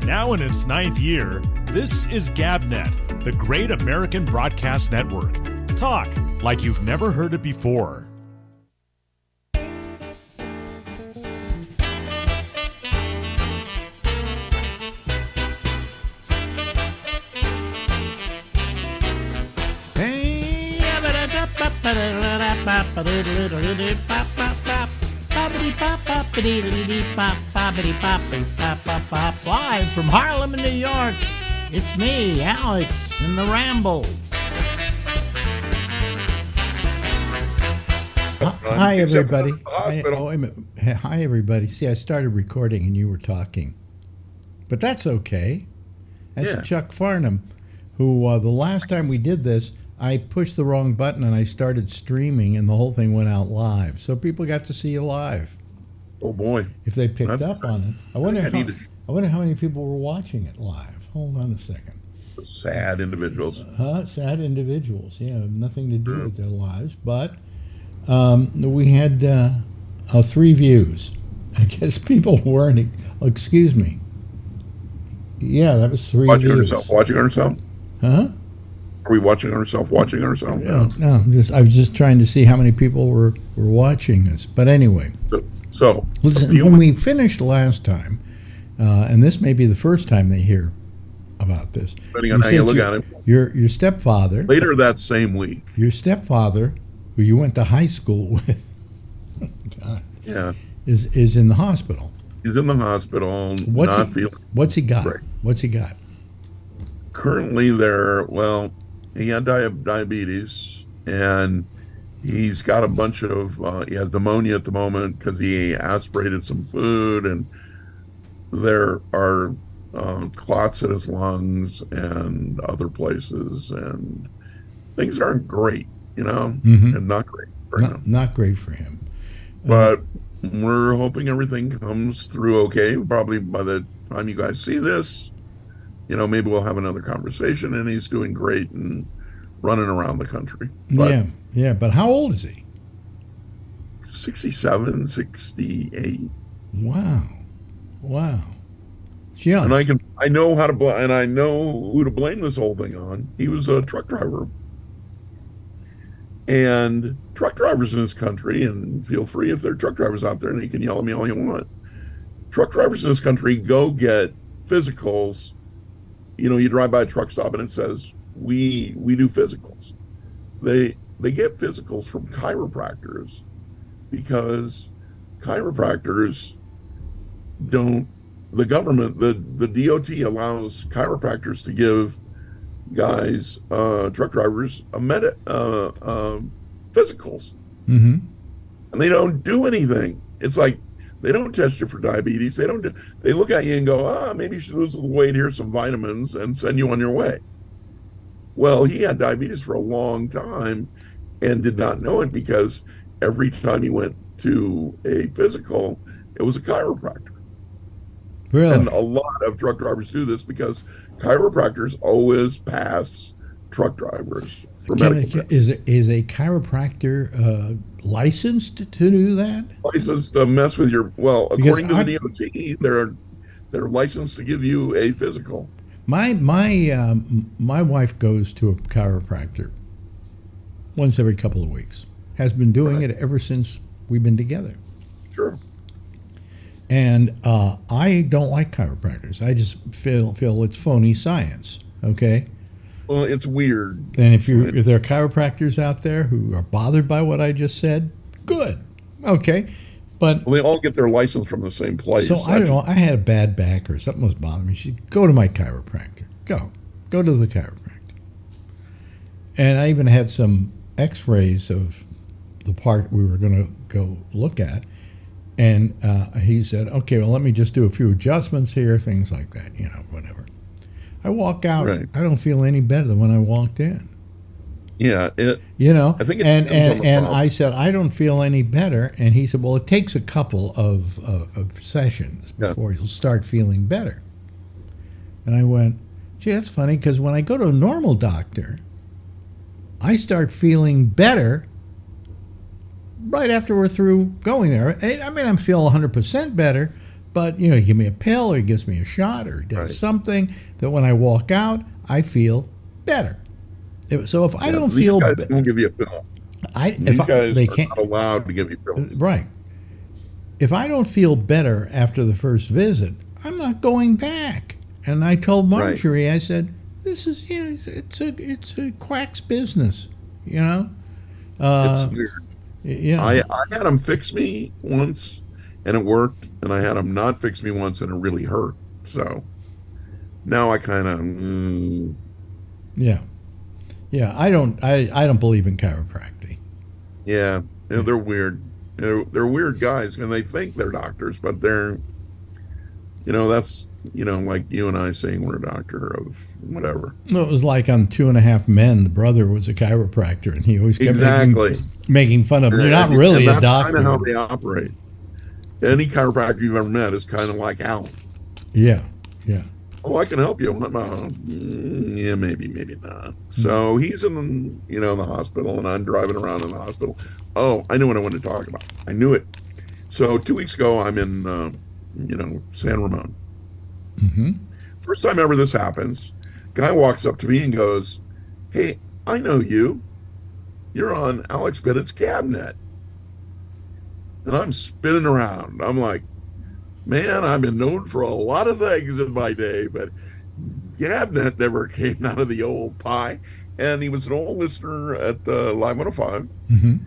Now in its 9th year, this is GabNet, the Great American Broadcast Network. Talk like you've never heard it before. Live from Harlem, New York, it's me, Alex, in the Ramble. Hi, everybody. Hi, everybody. See, I started recording and you were talking. But that's okay. That's Chuck Farnham, who the last time we did this, I pushed the wrong button and I started streaming and the whole thing went out live. So people got to see you live. Oh, boy. If they picked up on it. I wonder how many people were watching it live. Hold on a second. Sad individuals. Sad individuals, yeah. Nothing to do with their lives. But we had 3 views. I guess people weren't, excuse me. Yeah, that was 3 views. Watching ourselves? Huh? Are we watching ourselves? No, I was just trying to see how many people were watching this. But anyway. So listen, when we finished last time, and this may be the first time they hear about this. Depending on how you look at it. Your stepfather. Later that same week. Your stepfather, who you went to high school with, is in the hospital. He's in the hospital. What's he got? Great. What's he got? Currently he had diabetes, and he's got a bunch of, he has pneumonia at the moment because he aspirated some food, and there are clots in his lungs and other places, and things aren't great, and not great for him. Not great for him. But we're hoping everything comes through okay. Probably by the time you guys see this, maybe we'll have another conversation, and he's doing great and running around the country. But yeah. But how old is he? 67, 68. Wow. It's young. And I know who to blame this whole thing on. He was a truck driver. And truck drivers in this country, and feel free if there are truck drivers out there, and you can yell at me all you want. Truck drivers in this country go get physicals. You drive by a truck stop and it says, we do physicals. They get physicals from chiropractors because chiropractors the government, the DOT allows chiropractors to give guys, truck drivers, physicals. Mm-hmm. And they don't do anything. It's like, they don't test you for diabetes. They look at you and go, maybe you should lose a little weight, here's some vitamins, and send you on your way. Well, he had diabetes for a long time and did not know it because every time he went to a physical, it was a chiropractor. Really? And a lot of truck drivers do this because chiropractors always pass truck drivers for medical tests. Is a chiropractor licensed to do that? Licensed to mess with according to the DOT, they're licensed to give you a physical. My wife goes to a chiropractor once every couple of weeks. Has been doing it ever since we've been together. Sure. And I don't like chiropractors. I just feel it's phony science. Okay. Well, it's weird. And if there are chiropractors out there who are bothered by what I just said, good. Okay. But they all get their license from the same place. So I don't know. I had a bad back or something was bothering me. She'd go to my chiropractor. Go to the chiropractor. And I even had some x-rays of the part we were going to go look at. And he said, okay, well, let me just do a few adjustments here, things like that, whatever. I walk out, right. I don't feel any better than when I walked in. Yeah. I think and I said, I don't feel any better. And he said, well, it takes a couple of sessions before you'll start feeling better. And I went, gee, that's funny, because when I go to a normal doctor, I start feeling better right after we're through going there. I mean, I'm feeling 100% better, But, you know, he gives me a pill or he gives me a shot or he does something that when I walk out, I feel better. So if I don't these feel guys don't give you a pill. These guys they are can't, not allowed to give you pills. right. If I don't feel better after the first visit, I'm not going back. And I told Marjorie, I said, this is, you know, it's a quack's business, you know? It's weird. You know, I had them fix me once and it worked, and I had them not fix me once and it really hurt. So now I kind of yeah. I don't believe in chiropractic. yeah, they're weird. They're weird guys, and they think they're doctors, but they're, you know, that's, you know, like you and I saying we're a doctor of whatever. Well, it was like on 2.5 Men. The brother was a chiropractor, and he always kept making fun of him. You're not really a doctor. That's kind of how they operate. Any chiropractor you've ever met is kind of like Alan. Yeah. Oh, I can help you. Yeah, maybe not. So he's in, you know, the hospital, and I'm driving around in the hospital. Oh, I knew what I wanted to talk about. I knew it. So 2 weeks ago, I'm in, you know, San Ramon. Mm-hmm. First time ever this happens. Guy walks up to me and goes, "Hey, I know you. You're on Alex Bennett's Cabinet." And I'm spinning around. I'm like, man, I've been known for a lot of things in my day, but Cabinet never came out of the old pie. And he was an old listener at Live 105. Mm-hmm.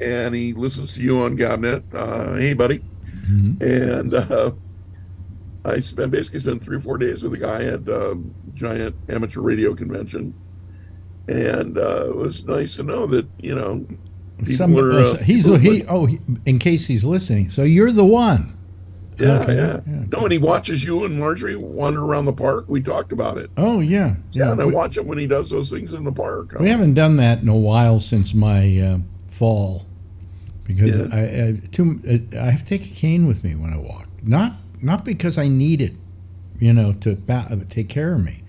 And he listens to you on Cabinet. Hey, buddy. Mm-hmm. And I basically spent 3 or 4 days with the guy at giant amateur radio convention. And it was nice to know that, you know, in case he's listening. So you're the one. Yeah, okay. yeah. No, and he watches you and Marjorie wander around the park. We talked about it. Oh, yeah. And I watch him when he does those things in the park. We haven't done that in a while since my fall, because I have to take a cane with me when I walk. Not because I need it, you know, to take care of me,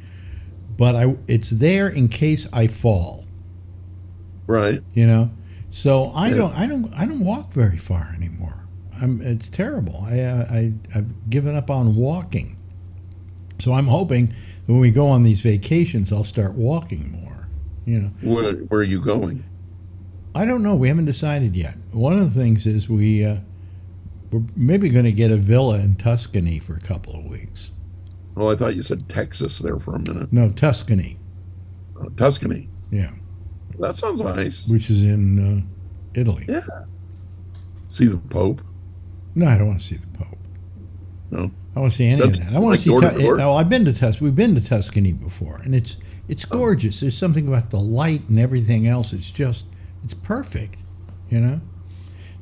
but it's there in case I fall. Right. You know, so I don't walk very far anymore. It's terrible. I've given up on walking. So I'm hoping when we go on these vacations, I'll start walking more. You know. Where are you going? I don't know. We haven't decided yet. One of the things is we're maybe going to get a villa in Tuscany for a couple of weeks. Well, I thought you said Texas there for a minute. No, Tuscany. Tuscany. Yeah. That sounds nice. Which is in Italy. Yeah. See the Pope? No, I don't want to see the Pope. No. I want to see any of that. I want to see. I've been to Tuscany. We've been to Tuscany before, and it's gorgeous. There's something about the light and everything else. It's perfect, you know.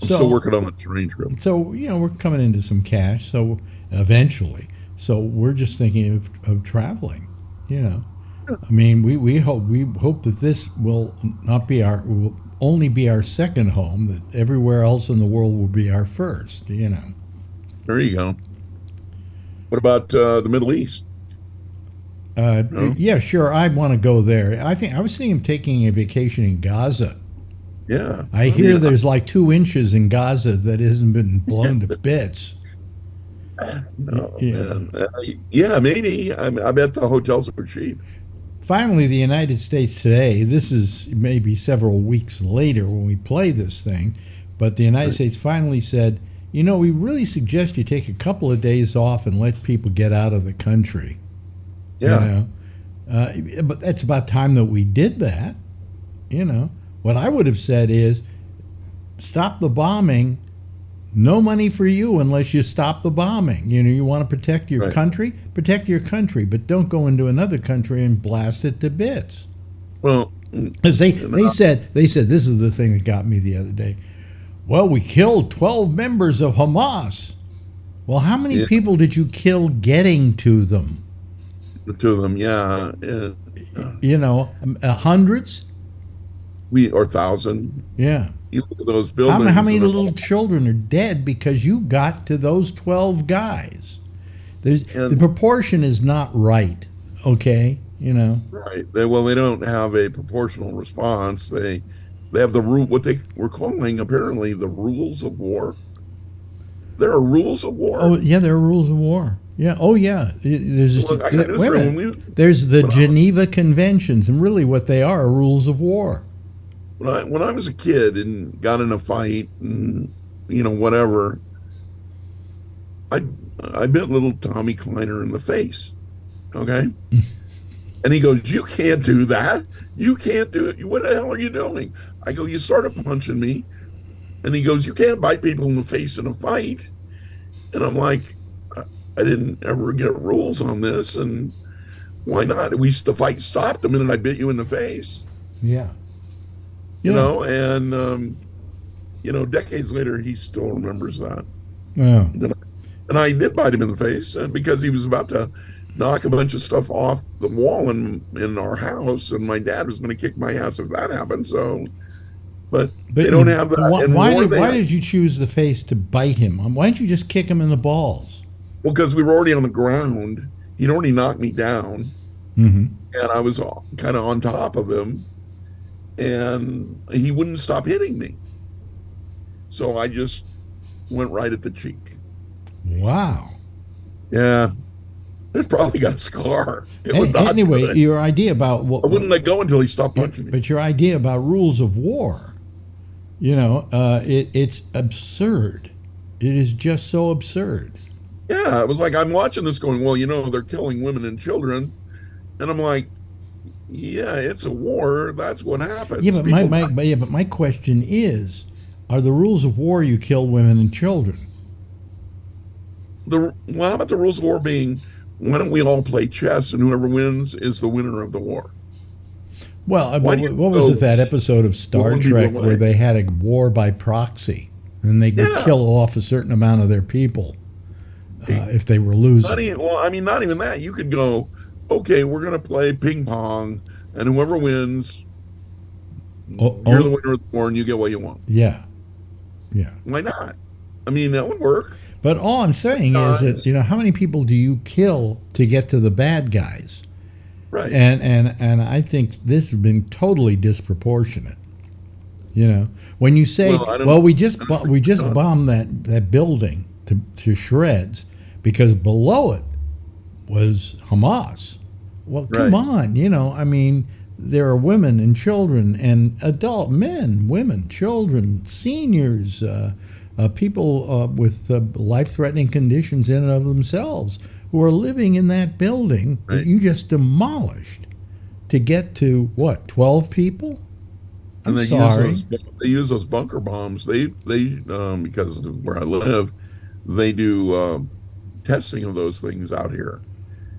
I'm still working on a terrain trip. So you know, we're coming into some cash. So eventually, so we're just thinking of traveling. You know, I mean, we hope that this will only be our second home. That everywhere else in the world will be our first. You know. There you go. What about the Middle East? No? Yeah, sure. I want to go there. I was thinking of taking a vacation in Gaza. Yeah. I hear there's like 2 inches in Gaza that hasn't been blown to bits. No, man. Yeah, maybe. I bet the hotels are cheap. Finally, the United States today, this is maybe several weeks later when we play this thing, but the United States finally said, you know, we really suggest you take a couple of days off and let people get out of the country. Yeah. You know? But that's about time that we did that. You know, what I would have said is, stop the bombing. No money for you unless you stop the bombing. You know, you want to protect your country, but don't go into another country and blast it to bits. Well, because they said this is the thing that got me the other day. Well, we killed 12 members of Hamas. Well, how many people did you kill getting to them? To them, yeah. You know, hundreds? Or 1,000. Yeah. You look at those buildings. How many little children are dead because you got to those 12 guys? The proportion is not right, okay? You know. Right. They don't have a proportional response. They have the rule, what they were calling apparently the rules of war. There are rules of Oh, war. yeah, there are rules of war. Yeah. Oh, yeah. Look, I just Wait a when minute. There's the when I, Geneva Conventions, and really what they are rules of war. when I was a kid and got in a fight and whatever, I I bit little Tommy Kleiner in the face. Okay. And he goes, "You can't do that. You can't do it. What the hell are you doing?" I go, "You started punching me." And he goes, "You can't bite people in the face in a fight." And I'm like, I didn't ever get rules on this. And why not? The fight stopped the minute I bit you in the face, Yeah. you Yeah. know? And, decades later, he still remembers that. Yeah. And I did bite him in the face because he was about to knock a bunch of stuff off the wall in our house. And my dad was going to kick my ass if that happened. So, but they don't have that. And why did you choose the face to bite him? Why didn't you just kick him in the balls? well, because we were already on the ground. He'd already knocked me down. Mm-hmm. And I was kind of on top of him. And he wouldn't stop hitting me. So I just went right at the cheek. Wow. Yeah. It probably got a scar. It was not Anyway, good. your idea about what I wouldn't let go until he stopped punching me. But your idea about rules of war, it's absurd. It is just so absurd. Yeah, it was like I'm watching this going, well, they're killing women and children. And I'm like, yeah, it's a war. That's what happens. Yeah, but my question is, are the rules of war you kill women and children? Well, how about the rules of war being, why don't we all play chess and whoever wins is the winner of the war? Well, what was it, that episode of Star Trek where they had a war by proxy and they would kill off a certain amount of their people if they were losing? Not even that. You could go, okay, we're going to play ping pong and whoever wins, you're the winner of the war and you get what you want. Yeah. Yeah. Why not? I mean, that would work. But all I'm saying is that, how many people do you kill to get to the bad guys? Right. And I think this has been totally disproportionate. When you say, we just bombed that building to shreds because below it was Hamas. Well, come on, there are women and children and adult men, women, children, seniors, people with life-threatening conditions in and of themselves who are living in that building that you just demolished to get to, 12 people? I'm sorry. They use those bunker bombs. They because of where I live, they do testing of those things out here.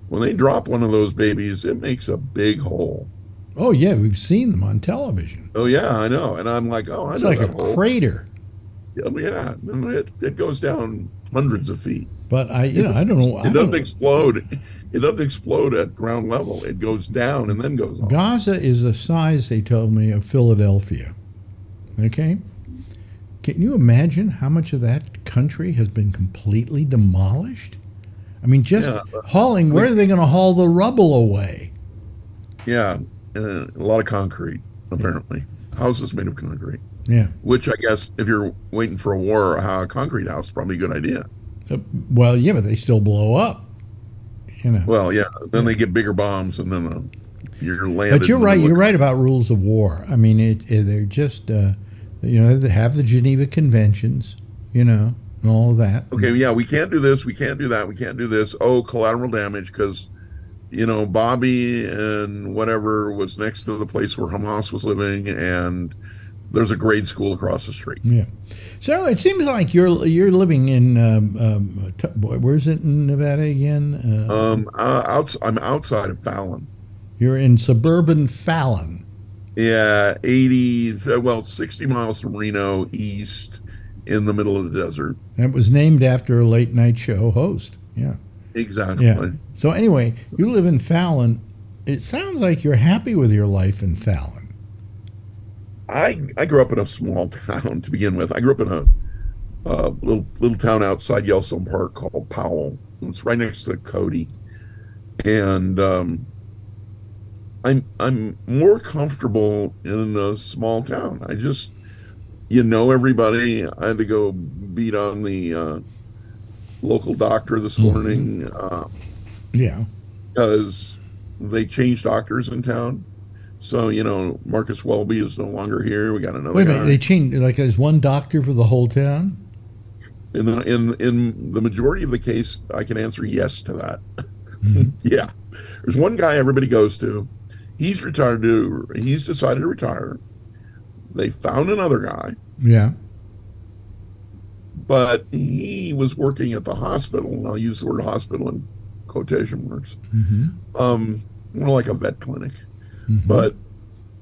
When they drop one of those babies, it makes a big hole. Oh, yeah, we've seen them on television. Oh, yeah, I know. And I'm like, oh, I it's know like that a hole. Crater. Yeah, it goes down hundreds of feet. But I don't know. It doesn't explode. It doesn't explode at ground level. It goes down and then goes up. Gaza is the size, they told me, of Philadelphia. Okay? Can you imagine how much of that country has been completely demolished? I mean, hauling, where are they going to haul the rubble away? Yeah, a lot of concrete, apparently. Houses made of concrete. Yeah. Which I guess if you're waiting for a war, a concrete house is probably a good idea. Well, yeah, but they still blow up. Well, yeah. Then they get bigger bombs, and then you're landed. But you're right. You're right about rules of war. I mean, they're just, they have the Geneva Conventions, and all of that. Okay, yeah, we can't do this. We can't do that. We can't do this. Oh, collateral damage because, Bobby and whatever was next to the place where Hamas was living, and there's a grade school across the street. Yeah. So it seems like you're living in where's it in Nevada again? I'm outside of Fallon. You're in suburban Fallon. Yeah, 60 miles from Reno east in the middle of the desert. And it was named after a late night show host. Yeah. Exactly. Yeah. So anyway, you live in Fallon. It sounds like you're happy with your life in Fallon. I grew up in a small town to begin with. I grew up in a little town outside Yellowstone Park called Powell. It's right next to Cody, and I'm more comfortable in a small town. I just everybody. I had to go beat on the local doctor this Mhm. morning Yeah. because they changed doctors in town. So, Marcus Welby is no longer here. We got another Wait a minute. guy. They changed, like, there's one doctor for the whole town? In the majority of the case, I can answer yes to that. Mhm. Yeah. There's one guy everybody goes to. He's decided to retire. They found another guy, Yeah. but he was working at the hospital, and I'll use the word hospital in quotation marks. Mm-hmm. More like a vet clinic. Mm-hmm. But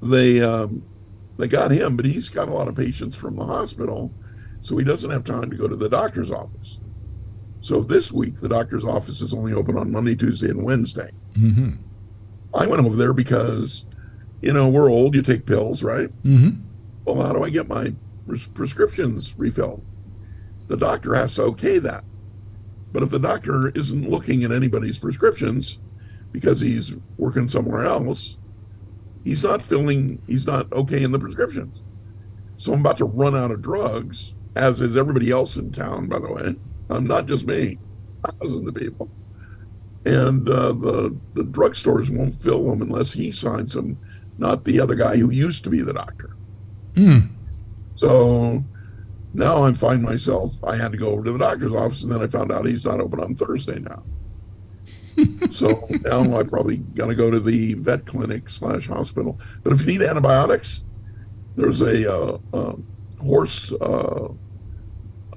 they got him, but he's got a lot of patients from the hospital, so he doesn't have time to go to the doctor's office. So this week, the doctor's office is only open on Monday, Tuesday, and Wednesday. Mm-hmm. I went over there because, we're old, you take pills, right? Mm-hmm. Well, how do I get my prescriptions refilled? The doctor has to okay that. But if the doctor isn't looking at anybody's prescriptions because he's working somewhere else, he's not okaying the prescriptions. So I'm about to run out of drugs, as is everybody else in town, by the way. Not just me, thousands of people. And the drugstores won't fill them unless he signs them, not the other guy who used to be the doctor. Mm. So now I find myself, I had to go over to the doctor's office, and then I found out he's not open on Thursday now. So now I probably got to go to the vet clinic / hospital. But if you need antibiotics, there's a horse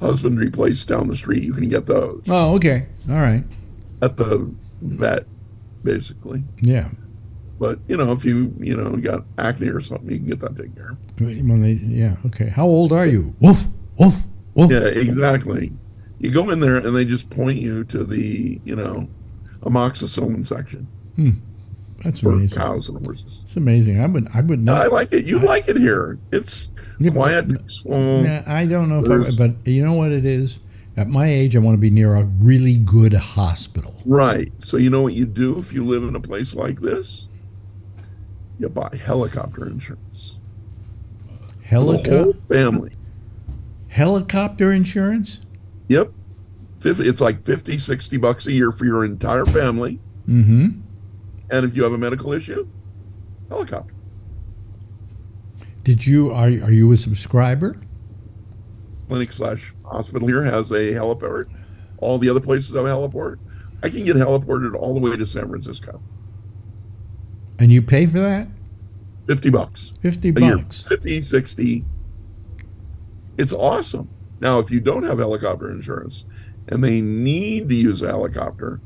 husbandry place down the street. You can get those Oh, okay. All right. at the vet, basically. Yeah. But, if you got acne or something, you can get that taken care of. Yeah. Okay. How old are you? Woof. Woof. Woof. Yeah, exactly. You go in there and they just point you to the, amoxicillin section That's for amazing. cows and horses. It's amazing. I would I not. like it. You like it here. It's quiet, peaceful. Yeah, I don't know if There's- but you know what it is? At my age, I want to be near a really good hospital. Right. So you know what you do if you live in a place like this? You buy helicopter insurance. For the whole family. Helicopter insurance? Yep. It's like $50-$60 a year for your entire family. Mm-hmm. And if you have a medical issue, helicopter. Are you a subscriber? Clinic / hospital here has a heliport. All the other places have a heliport. I can get heliported all the way to San Francisco. And you pay for that? $50 $50. a year. 50, 60. It's awesome. Now, if you don't have helicopter insurance and they need to use a helicopter,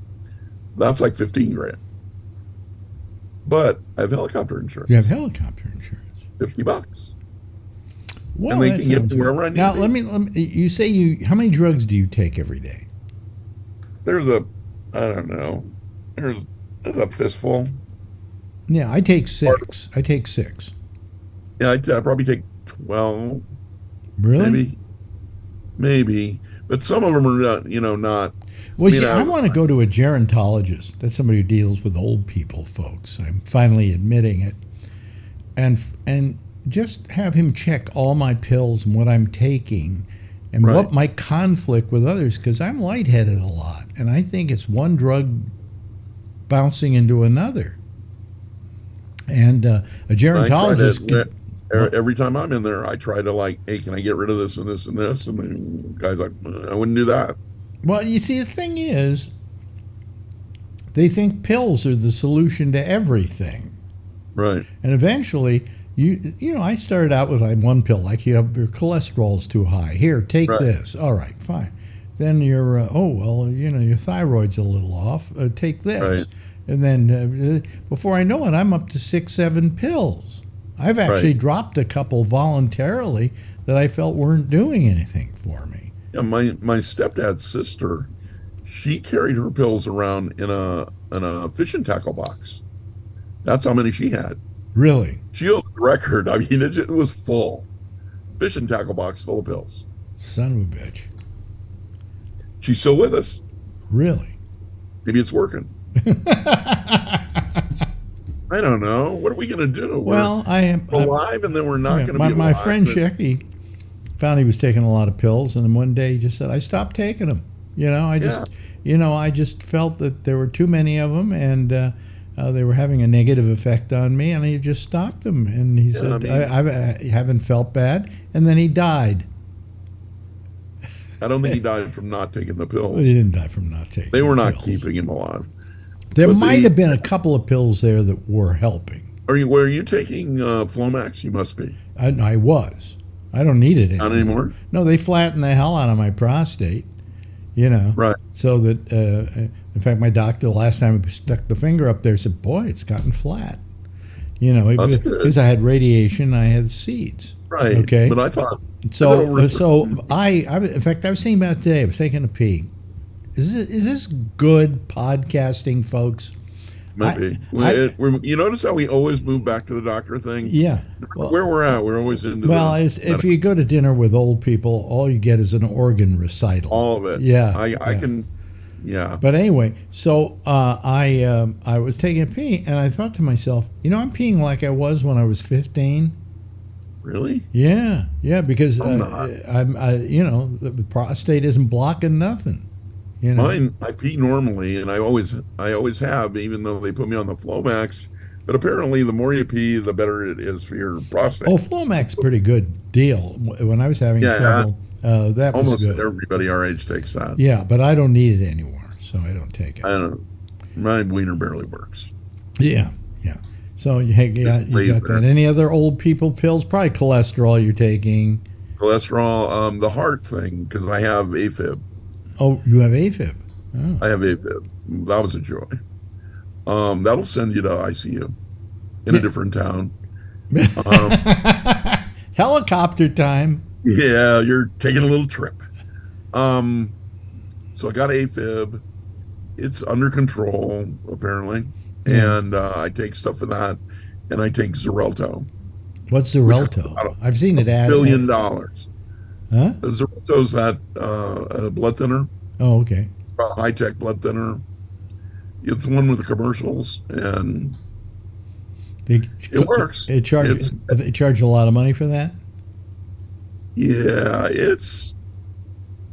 that's like 15 grand. But I have helicopter insurance. You have helicopter insurance. $50. Well, And they that can get sounds me wherever good. I need Now, to be. let me. You say how many drugs do you take every day? There's I don't know. There's a fistful. Yeah, I take 6. I take 6. Yeah, I probably take 12, Really? maybe. But some of them are not, not. Well, see, mean, I want to go to a gerontologist. That's somebody who deals with old people, folks. I'm finally admitting it, and just have him check all my pills and what I'm taking, and Right. what might conflict with others, because I'm lightheaded a lot, and I think it's one drug bouncing into another. And a gerontologist. Every time I'm in there, I try to hey, can I get rid of this and this and this? And then the guy's like, I wouldn't do that. Well, you see, the thing is, they think pills are the solution to everything. Right. And eventually, I started out with one pill, like your cholesterol's too high. Here, take Right. this. All right, fine. Then your your thyroid's a little off. Take this. Right. And then before I know it, I'm up to 6, 7 pills. I've actually Right. dropped a couple voluntarily that I felt weren't doing anything for me. Yeah, my stepdad's sister, she carried her pills around in a fishing tackle box. That's how many she had. Really? She opened the record. I mean, it was full. Fishing tackle box full of pills. Son of a bitch. She's still with us. Really? Maybe it's working. I don't know. What are we going to do? Well, I am We're alive, and then we're not going to be alive. My friend but- Shecky found he was taking a lot of pills, and then one day he just said, I stopped taking them. I just felt that there were too many of them, and they were having a negative effect on me, and I just stopped them. And he said, I haven't felt bad, and then he died. I don't think he died from not taking the pills. Well, he didn't die from not taking. They were not pills. keeping him alive. There might have been a couple of pills there that were helping. Were you taking Flomax? You must be. I was. I don't need it anymore. Not anymore? No, they flattened the hell out of my prostate. Right. So that, in fact, my doctor, the last time he stuck the finger up there, said, boy, it's gotten flat. That's good. Because I had radiation, I had seeds. Right. Okay. But I thought. So in fact, I was thinking about it today. I was taking a pee. Is this good podcasting, folks? Might be. You notice how we always move back to the doctor thing? Yeah. Well, where we're at, we're always into if you go to dinner with old people, all you get is an organ recital. all of it. Yeah. I can. Yeah. But anyway, so I was taking a pee, and I thought to myself, I'm peeing like I was when I was 15. Really? Yeah, because I'm not. The prostate isn't blocking nothing. Mine, I pee normally, and I always have, even though they put me on the Flomax. But apparently, the more you pee, the better it is for your prostate. Oh, Flomax, pretty good deal. When I was having trouble, that was almost good. Everybody our age takes that. Yeah, but I don't need it anymore, so I don't take it. I don't know. My wiener barely works. Yeah. So you got that. Any other old people pills? Probably cholesterol you're taking. Cholesterol, the heart thing, because I have AFib. Oh, you have AFib. Oh. I have AFib. That was a joy. That'll send you to ICU in a different town. Helicopter time. Yeah, you're taking a little trip. So I got AFib. It's under control, apparently. And I take stuff for that. And I take Xarelto. What's Xarelto? I've seen it $1 billion. Huh? Xarelto's that blood thinner. Oh, okay. A high-tech blood thinner. It's the one with the commercials, and it works. They charge a lot of money for that? Yeah,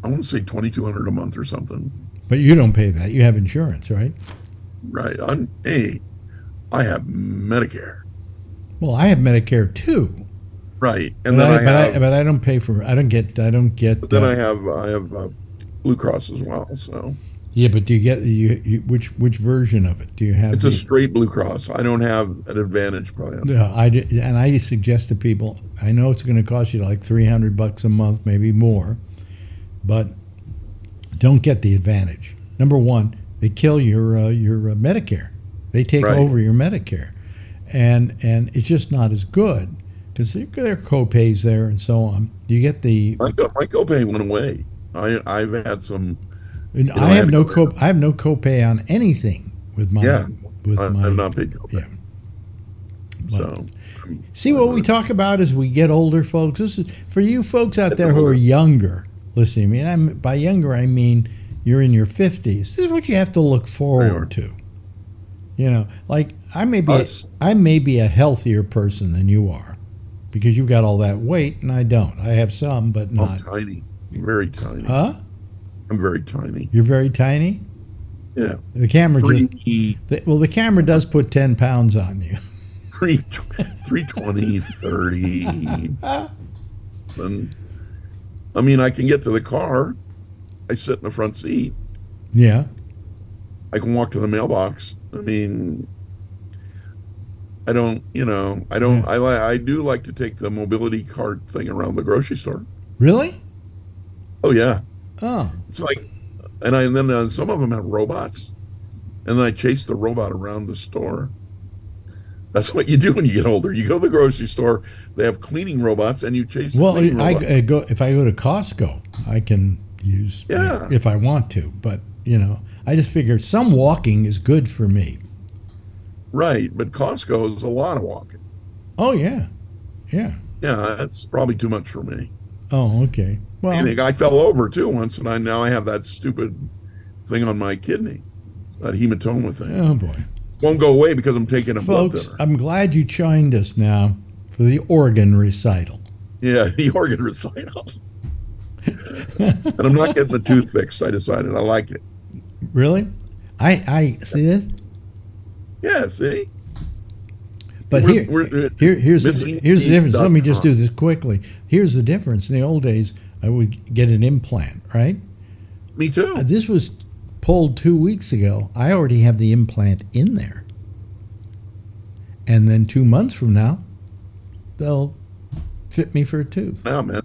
I want to say $2,200 a month or something. But you don't pay that. You have insurance, right? Right. I have Medicare. Well, I have Medicare too. Right, and then but I don't pay for. I don't get. But then I have Blue Cross as well. So. Yeah, but do you get which version of it? Do you have? It's a straight Blue Cross. I don't have an Advantage plan. Yeah, I suggest to people. I know it's going to cost you like $300 a month, maybe more, but don't get the Advantage. Number one, they kill your Medicare. They take over your Medicare, and it's just not as good because there are co-pays there and so on. You get the my copay went away. I've had some. I have no copay on anything with my. I've not paid copay. Yeah. So. See, what we talk about as we get older, folks. This is for you folks out there who are younger. Listen, by younger I mean you're in your 50s. This is what you have to look forward to. Like I may be a healthier person than you are, because you've got all that weight and I don't. I have some, but not. I'm tiny, very tiny. Huh? I'm very tiny. You're very tiny? Yeah. The camera the camera does put 10 pounds on you. 320, 30. And, I mean, I can get to the car. I sit in the front seat. Yeah. I can walk to the mailbox. I mean, I do like to take the mobility cart thing around the grocery store. Really? Oh, yeah. Oh. It's like, and then some of them have robots, and then I chase the robot around the store. That's what you do when you get older. You go to the grocery store, they have cleaning robots, and you chase the cleaning robot. If I go to Costco, I can use if I want to, but I just figure some walking is good for me. Right, but Costco is a lot of walking. Oh yeah. Yeah, that's probably too much for me. Oh, okay. Well, and I fell over too once, and now I have that stupid thing on my kidney, that hematoma thing. Oh boy. Won't go away because I'm taking a blood thinner. Folks, I'm glad you joined us now for the organ recital. Yeah, the organ recital. And I'm not getting the tooth fixed. I decided I like it. Really? I see this. Yeah, see? But here's the difference. Let me just do missingteeth.com. this quickly. Here's the difference. In the old days, I would get an implant, right? Me too. This was pulled 2 weeks ago. I already have the implant in there. And then 2 months from now, they'll fit me for a tooth. Now, man.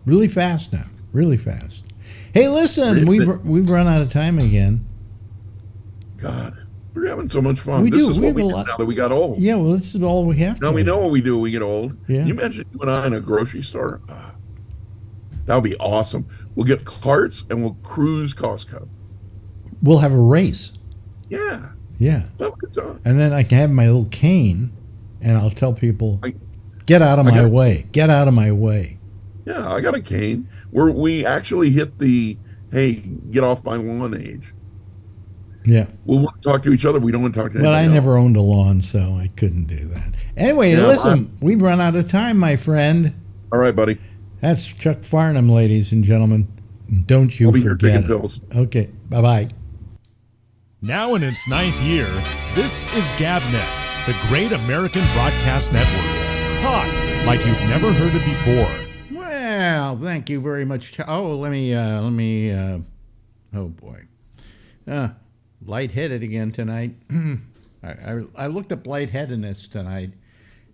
Really fast now. Really fast. Hey, listen, we've run out of time again. God, we're having so much fun. We This do. is We what we have a do lot. now that we got old. Yeah, well, this is all we have. Now to we do. know what we do when we get old. Yeah. You mentioned you and I in a grocery store. That would be awesome. We'll get carts and we'll cruise Costco. We'll have a race. Yeah. Yeah. Well, good time. And then I can have my little cane, and I'll tell people, I- get out of I my got- way. Get out of my way. Yeah, I got a cane. We actually hit the, hey, get off my lawn age. Yeah. We'll want to talk to each other. We don't want to talk to But anybody I else. never owned a lawn, so I couldn't do that. Anyway, Yeah, listen, we've run out of time, my friend. All right, buddy. That's Chuck Farnham, ladies and gentlemen. Don't you I'll be here forget taking it. pills. Okay, bye-bye. Now in its 9th year, this is GabNet, the Great American Broadcast Network. Talk like you've never heard it before. Well, thank you very much. Oh, oh boy. Lightheaded again tonight. I looked up lightheadedness tonight,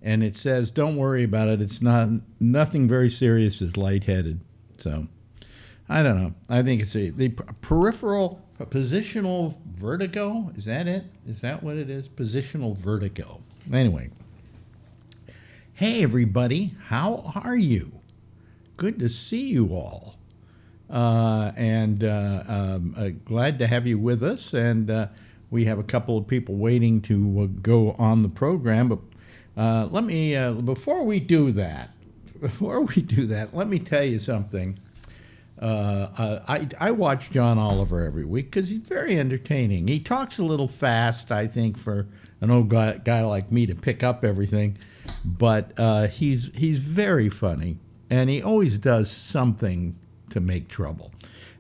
and it says, don't worry about it. It's nothing very serious is lightheaded. So, I don't know. I think it's the peripheral positional vertigo. Is that it? Is that what it is? Positional vertigo. Anyway. Hey, everybody. How are you? Good to see you all. Glad to have you with us. And we have a couple of people waiting to go on the program. But let me, before we do that, let me tell you something. I watch John Oliver every week because he's very entertaining. He talks a little fast, I think, for an old guy like me to pick up everything. But he's very funny, and he always does something to make trouble.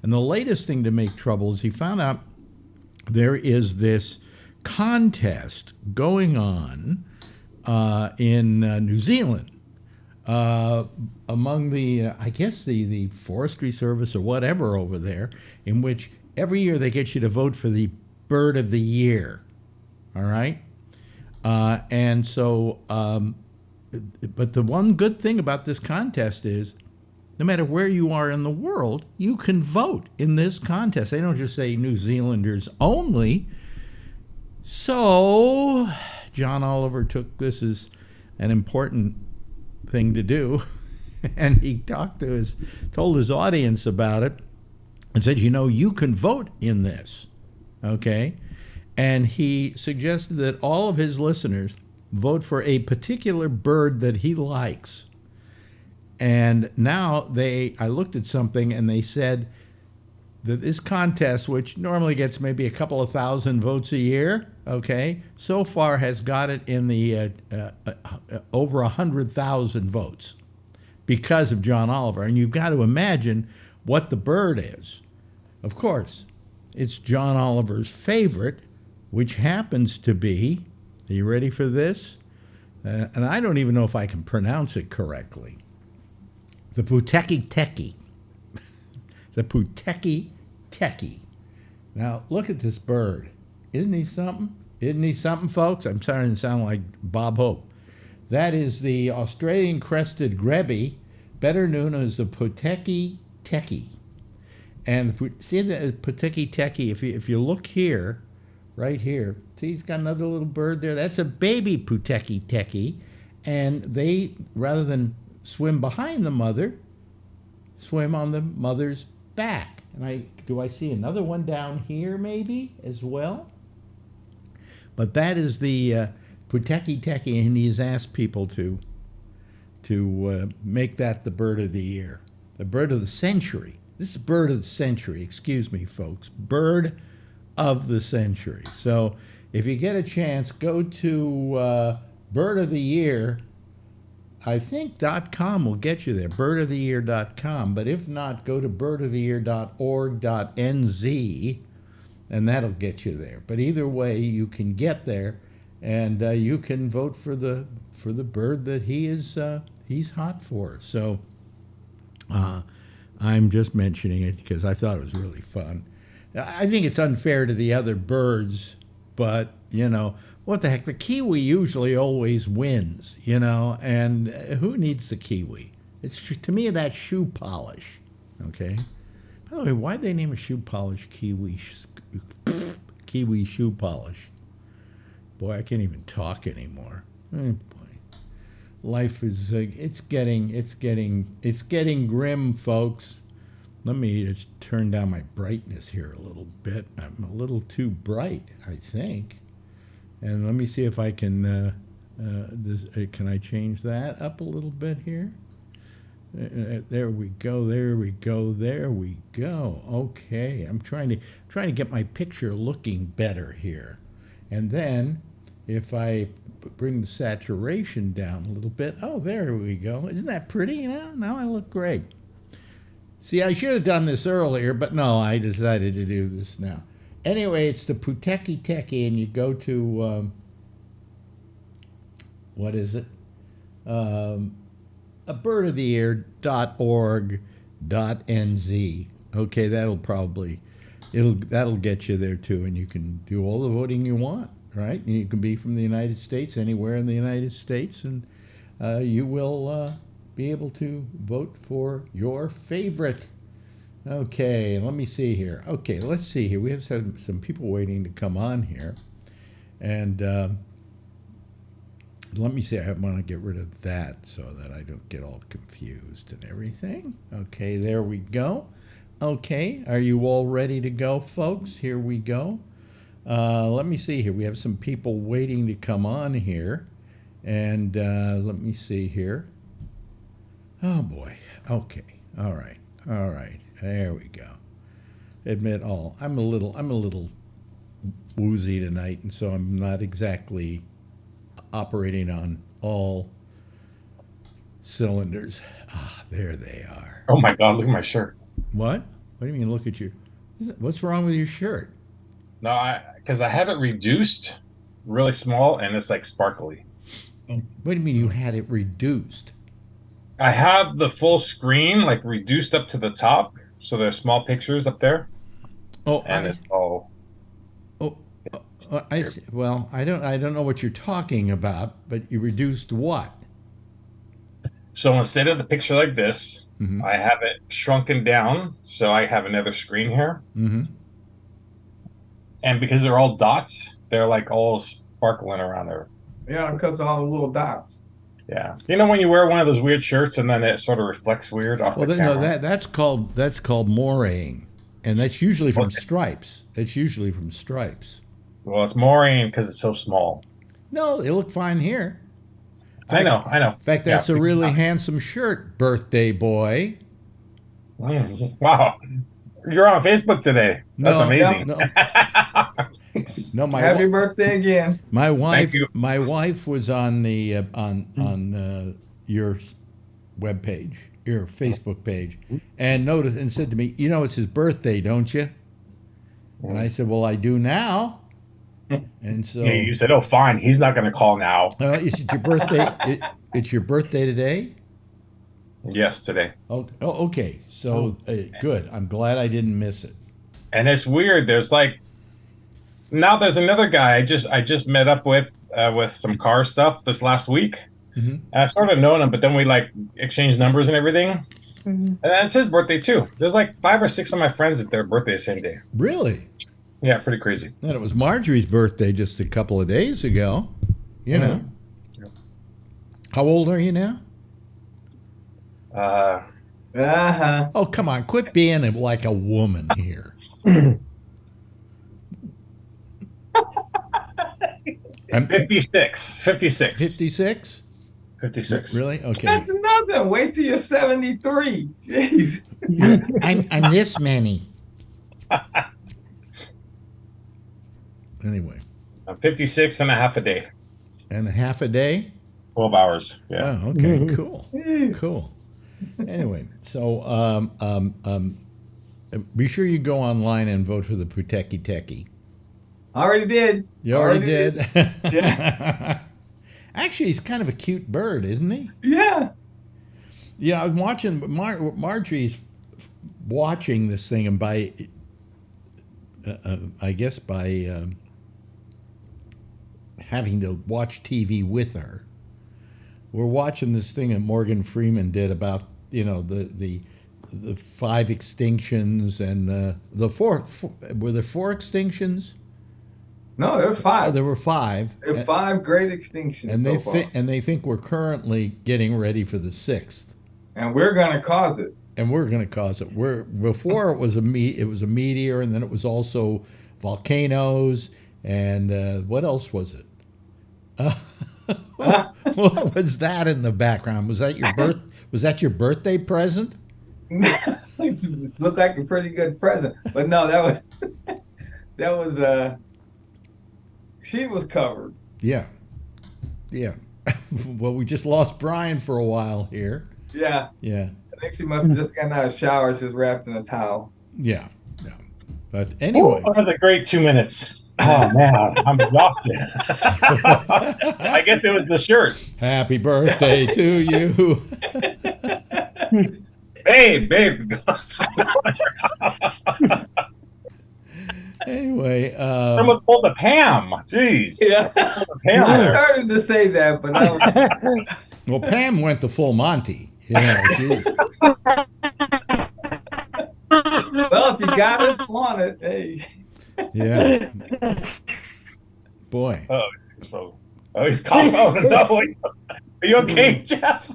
And the latest thing to make trouble is he found out there is this contest going on in New Zealand among the, I guess, the Forestry Service or whatever over there, in which every year they get you to vote for the bird of the year. All right? But the one good thing about this contest is no matter where you are in the world, you can vote in this contest. They don't just say New Zealanders only. So John Oliver took this as an important thing to do, and he told his audience about it and said, you can vote in this, okay? And he suggested that all of his listeners vote for a particular bird that he likes. And now I looked at something and they said that this contest, which normally gets maybe a couple of thousand votes a year, okay, so far has got it in the over 100,000 votes because of John Oliver. And you've got to imagine what the bird is. Of course, it's John Oliver's favorite, which happens to be, are you ready for this? And I don't even know if I can pronounce it correctly. The Puteki Teki. The Puteki Teki. Now, look at this bird. Isn't he something? Isn't he something, folks? I'm starting to sound like Bob Hope. That is the Australian crested grebe, better known as the Puteki Teki. And see the Puteki Teki, if you look here, right here, see he's got another little bird there. That's a baby Puteki Teki. And they, rather than swim behind the mother, swim on the mother's back. And do I see another one down here maybe as well? But that is the Puteki Teki, and he's asked people to make that the bird of the year, the bird of the century. This is bird of the century, excuse me, folks. Bird of the century. So if you get a chance, go to Bird of the Year I think .com will get you there, birdoftheyear.com. But if not, go to birdoftheyear.org.nz, and that'll get you there. But either way, you can get there, and you can vote for the bird that he's hot for. So I'm just mentioning it because I thought it was really fun. I think it's unfair to the other birds, but what the heck? The kiwi usually always wins, and who needs the kiwi? It's to me that shoe polish. Okay. By the way, why'd they name a shoe polish kiwi shoe polish? Boy, I can't even talk anymore. Oh, boy, life is it's getting grim, folks. Let me just turn down my brightness here a little bit. I'm a little too bright, I think. And let me see if I can. Can I change that up a little bit here? There we go. There we go. There we go. Okay, I'm trying to get my picture looking better here, and then if I bring the saturation down a little bit. Oh, there we go. Isn't that pretty? Now I look great. See, I should have done this earlier, but no, I decided to do this now. Anyway, it's the Puteki Teki, and you go to, what is it? A birdoftheyear.org.nz. Okay, that'll get you there too, and you can do all the voting you want, right? And you can be from the United States, anywhere in the United States, and you will be able to vote for your favorite. Okay, let me see here. Okay, let's see here. We have some people waiting to come on here. And let me see. I want to get rid of that so that I don't get all confused and everything. Okay, there we go. Okay, are you all ready to go, folks? Here we go. Let me see here. We have some people waiting to come on here. And let me see here. Oh, boy. Okay. All right. All right. There we go. Admit all. I'm a little woozy tonight, and so I'm not exactly operating on all cylinders. Ah, there they are. Oh my God! Look at my shirt. What? What do you mean? Look at you. What's wrong with your shirt? No, because I have it reduced, really small, and it's like sparkly. What do you mean you had it reduced? I have the full screen like reduced up to the top, so there's small pictures up there. Oh, and it's all. I see. Well, I don't know what you're talking about, but you reduced what? So instead of the picture like this, I have it shrunken down, so I have another screen here. Mm-hmm. And because they're all dots, they're like all sparkling around there. Yeah, because of all the little dots. Yeah, when you wear one of those weird shirts and then it sort of reflects weird off the camera. No, that's called moraying, and that's usually from stripes. It's usually from stripes. Well, it's moraying because it's so small. No, they look fine here. I know. In fact, that's a really handsome shirt, birthday boy. Wow, you're on Facebook today. That's amazing. No, Happy birthday again. My wife was on the on your webpage, your Facebook page, and noticed and said to me, it's his birthday, don't you? And I said, well, I do now. And so you said, oh, fine, he's not going to call now. Is it your birthday? It's your birthday today? Yes, today. Oh, okay. So good. I'm glad I didn't miss it. And it's weird. There's now there's another guy I just met up with some car stuff this last week. Mm-hmm. And I've sort of known him, but then we exchanged numbers and everything. Mm-hmm. And then it's his birthday too. There's 5 or 6 of my friends at their birthday the same day. Really? Yeah, pretty crazy. And it was Marjorie's birthday just a couple of days ago. Know. Yeah. How old are you now? Oh, come on. Quit being like a woman here. 56. 56? 56. Really? Okay. That's nothing. Wait till you're 73. Jeez. I'm this many. Anyway. I'm 56 and a half a day. And a half a day? 12 hours. Yeah. Oh, okay, cool, Jeez. cool. Anyway, so be sure you go online and vote for the Puteki Teki. Already did. You already did? Yeah. Actually, he's kind of a cute bird, isn't he? Yeah. Yeah, I'm watching. Marjorie's watching this thing, and by, I guess by having to watch TV with her, we're watching this thing that Morgan Freeman did about the 5 extinctions and the four. Were there 4 extinctions? No, there were 5. There were 5. There were 5 great extinctions And so far. they think we're currently getting ready for the 6th. And we're gonna cause it. And we're going to cause it. Before it was a meteor, and then it was also volcanoes, and what else was it? What was that in the background? Was that your birthday present? Looked like a pretty good present, but no, that was she was covered. Yeah. Well, we just lost Brian for a while here. Yeah. Yeah. I think she must have just gotten out of the shower. She's wrapped in a towel. Yeah. But anyway. Oh, that was a great 2 minutes. Oh, man, I'm exhausted. I guess it was the shirt. Happy birthday to you. Babe. Anyway. I almost pulled the Pam. Jeez. Yeah. Pam I there. started to say that, but Well, Pam went to full Monty. well, if you got it, flaunt it. Hey. Yeah. Boy. Oh, he's coughing. Oh, no. Are you okay, Jeff?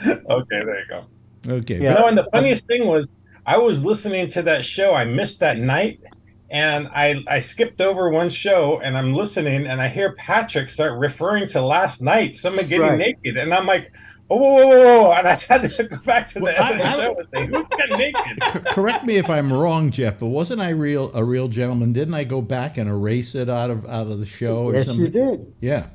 Okay, there you go. Okay. Yeah. No, and the funniest thing was I was listening to that show. I missed that night, and I skipped over one show, and I'm listening, and I hear Patrick start referring to last night, someone getting naked, and I'm like, oh, whoa, and I had to go back to the end of the show and say, who's getting naked? Correct me if I'm wrong, Jeff, but wasn't I a real gentleman? Didn't I go back and erase it out of the show or Yes, something? you did. Yeah.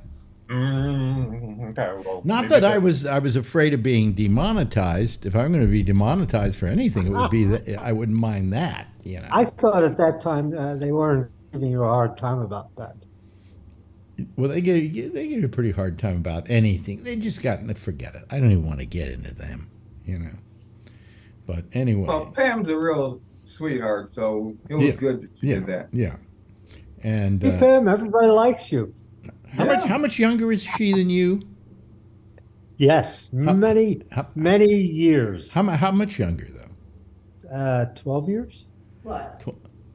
Okay, well, Not maybe that I was afraid of being demonetized. If I'm going to be demonetized for anything, it would be that I wouldn't mind that. I thought at that time they weren't giving you a hard time about that. Well, they give you a pretty hard time about anything. They just got to forget it. I don't even want to get into them, But anyway. Well, Pam's a real sweetheart, so it was good that she did that. Yeah. And Hey, Pam, everybody likes you. how much younger is she than you? Yes, many years. How much younger though? 12 years. What?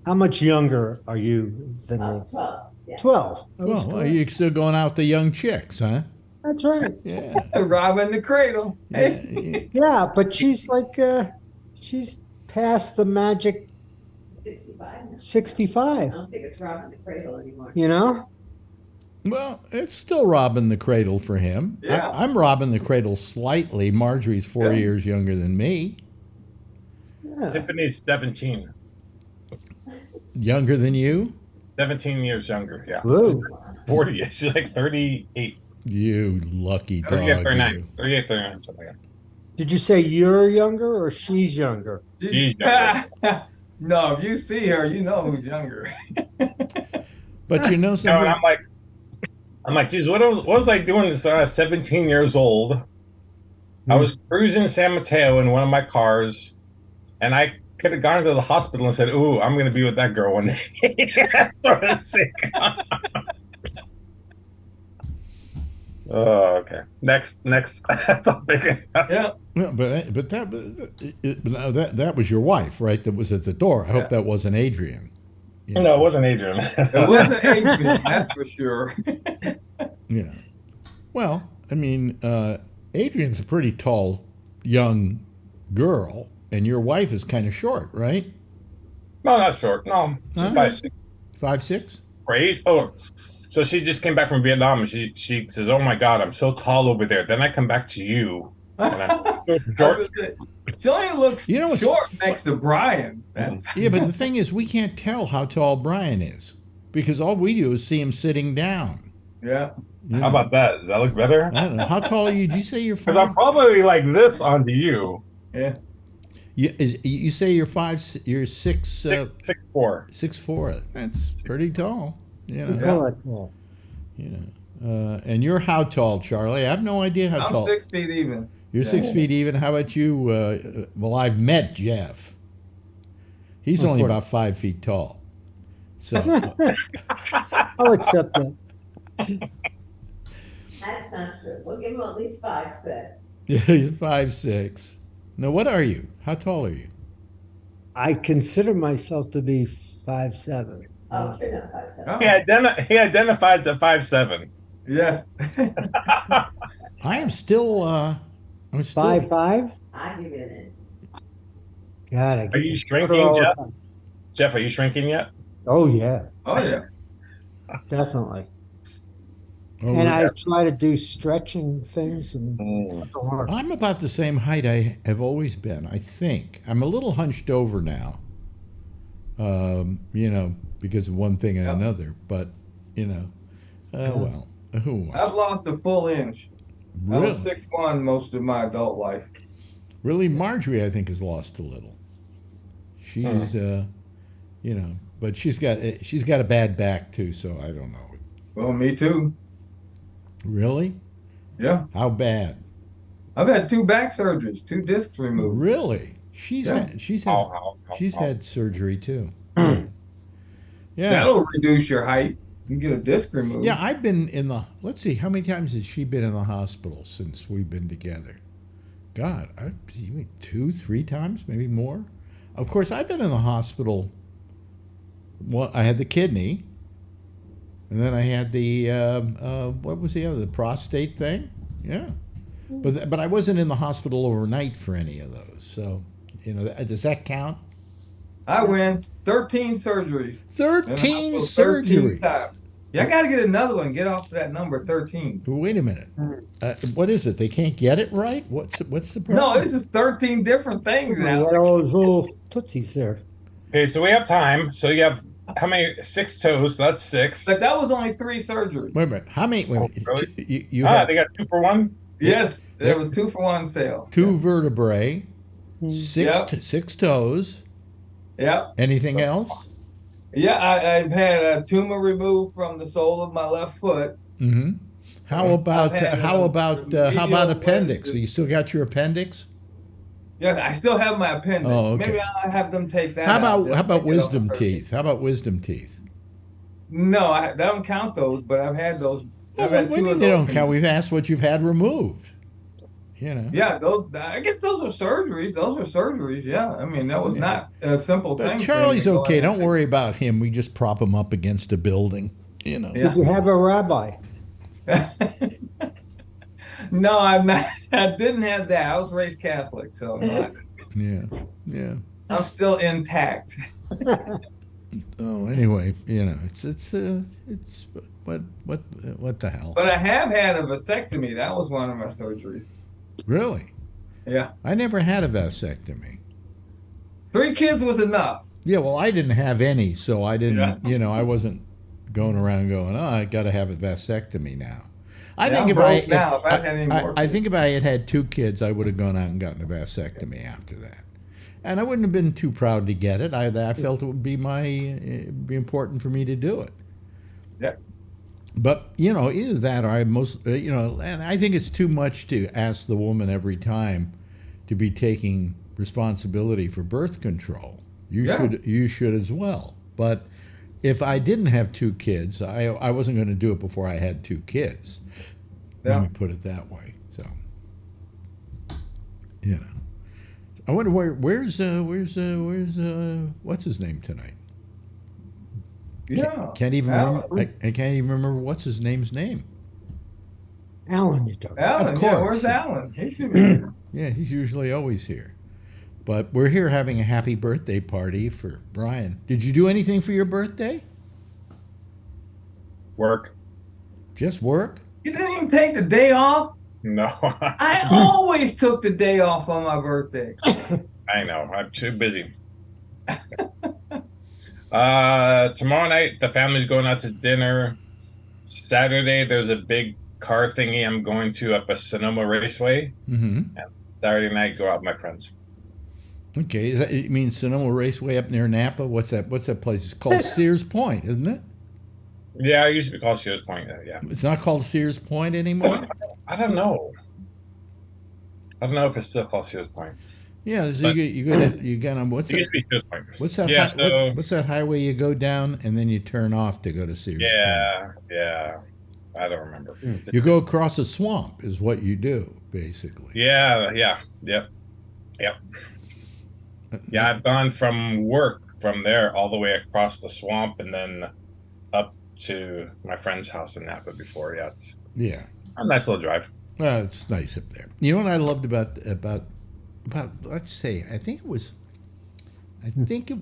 How much younger are you than me? 12. Yeah. 12. Well, you're still going out the young chicks, huh? That's right. Yeah. Robbing the cradle. Hey. Yeah, but she's like, she's past the magic 65 now. 65. I don't think it's robbing the cradle anymore. You know? Well, it's still robbing the cradle for him. Yeah. I'm robbing the cradle slightly. Marjorie's 4 years younger than me. Yeah. Tiffany's 17. Younger than you? 17 years younger, yeah. Whoa. 40. She's like 38. You lucky dog. 38, you. 39. 38, 39, something like that. Did you say you're younger or she's younger? She's younger. No, if you see her, you know who's younger. But you know No, something? and I'm like, geez, what was I doing this 17 years old? I was cruising San Mateo in one of my cars, and I could have gone to the hospital and said, ooh, I'm going to be with that girl one day. Sort of sick. Oh, okay. Next topic. Yeah. No, but that was your wife, right? That was at the door. I hope that wasn't Adrian. Yeah. No, it wasn't Adrian. It wasn't Adrian, that's for sure. Yeah. Well, I mean, Adrian's a pretty tall young girl, and your wife is kind of short, right? No, not short. No, she's Huh? 5'6". 5'6"? Crazy. Oh, so she just came back from Vietnam, and she says, "Oh my God, I'm so tall over there." Then I come back to you, and I'm short. She only looks You know what's short next to Brian. That's, Yeah, but the thing is, we can't tell how tall Brian is because all we do is see him sitting down. Yeah. You How know. about that? Does that look better? I don't know. How tall are you? Did you say you're Because I'm 5? probably like this onto you. Yeah. You say you're 5. You're 6. 6'4". 6'4". That's pretty tall. You We know. call it tall. You know. And you're how tall, Charlie? I have no idea how I'm tall. 6 feet even. You're Yeah. 6 feet even. How about you? Well, I've met Jeff. He's only about 5 feet tall. So I'll accept that. That's not true. We'll give him at least 5'6". you're 5'6". Now, what are you? How tall are you? I consider myself to be 5'7". Oh, you're not 5'7". Oh. He identifies at 5'7". Yes. I am still. I'm still. 5'5". I give you an inch. God, I Are get you shorter shrinking, all the Jeff? time. Jeff, are you shrinking yet? Oh yeah, Oh yeah. definitely. Oh, And I try to do stretching things, and it doesn't work. I'm about the same height I have always been. I think I'm a little hunched over now. You know, because of one thing and another. But you know, well, who wants? I've lost a full inch. I Really? was 6'1" most of my adult life. Really, Marjorie, I think, has lost a little. She's, you know, but she's got a bad back too, so I don't know. Well, me too. Really? Yeah. How bad? I've had 2 back surgeries, 2 discs removed. Really? She's had surgery too. Yeah. That'll reduce your height. You get a disc removed. Yeah, I've been in the. Let's see, how many times has she been in the hospital since we've been together? God, 2, 3 times, maybe more. Of course, I've been in the hospital. Well, I had the kidney, and then I had the what was the other? The prostate thing. Yeah, but I wasn't in the hospital overnight for any of those. So, you know, does that count? I went 13 surgeries. 13 13 surgeries. times. Yeah, I got to get another one. Get off that number 13. Wait a minute. What is it? They can't get it right? What's the problem? No, this is 13 different things You now. got all those little tootsies there. Okay, so we have time. So you have how many? 6 toes. So that's 6. But that was only 3 surgeries. Wait a minute. How many? Wait, really? you have They got 2 for 1. Yes, there was 2 for 1 sale. 2 vertebrae, 6 Yep. 6 toes. Yep. Anything else? Yeah, I've had a tumor removed from the sole of my left foot. Mm-hmm. How about I've had, appendix? remedial So you still got your appendix? Yeah, I still have my appendix. Oh, okay. Maybe I'll have them take that How out. about wisdom teeth? How about wisdom teeth? No, I don't count those, but I've had those. Well, I've had what do 2 you of mean they those. don't count? We've asked what you've had removed. You know. Yeah, those. I guess those are surgeries. Those are surgeries. Yeah, I mean that was not a simple But thing. Charlie's okay. Don't worry about him. We just prop him up against a building. You know. Yeah. Did you have a rabbi? No, I'm not. I didn't have that. I was raised Catholic, so no, Yeah. I'm still intact. Oh, anyway, you know, it's what the hell? But I have had a vasectomy. That was one of my surgeries. Really? Yeah, I never had a vasectomy. 3 kids was enough. Yeah, well, I didn't have any, so I didn't, Yeah. you know, I wasn't going around going, oh, I got to have a vasectomy now. I Yeah, think I'm if broke now. If I had any more I kids. think if I had had 2 kids, I would have gone out and gotten a vasectomy after that, and I wouldn't have been too proud to get it. I felt it would be be important for me to do it. Yeah. But you know, either that or you know, and I think it's too much to ask the woman every time to be taking responsibility for birth control. You should as well. But if I didn't have 2 kids, I wasn't going to do it before I had 2 kids. Yeah. Let me put it that way. So, you know, I wonder where's what's his name tonight? Yeah. Can't even Alan. remember. I can't even remember what's his name's name. Alan, you talking? Alan, Of yeah, course. where's Alan? He should be here. Yeah, he's usually always here. But we're here having a happy birthday party for Brian. Did you do anything for your birthday? Work. Just work? You didn't even take the day off? No. I always took the day off on my birthday. I know. I'm too busy. Tomorrow night, the family's going out to dinner. Saturday, there's a big car thingy I'm going to up a Sonoma Raceway. Mm-hmm. And Saturday night, go out with my friends. Okay, is that, you mean Sonoma Raceway up near Napa? What's that? What's that place? It's called Sears Point, isn't it? Yeah, it used to be called Sears Point. Yeah. It's not called Sears Point anymore. I don't know. I don't know if it's still called Sears Point. Yeah, so But- you got on what's It used that? to be Sears Point. What's that? Yeah, so what's that highway you go down and then you turn off to go to Sears Point? yeah. I don't remember. You go across a swamp is what you do, basically. Yeah. Yep. Yeah, I've gone from work from there all the way across the swamp and then up to my friend's house in Napa before. Yeah, it's Yeah. a nice little drive. Well, it's nice up there. You know what I loved about let's say I think it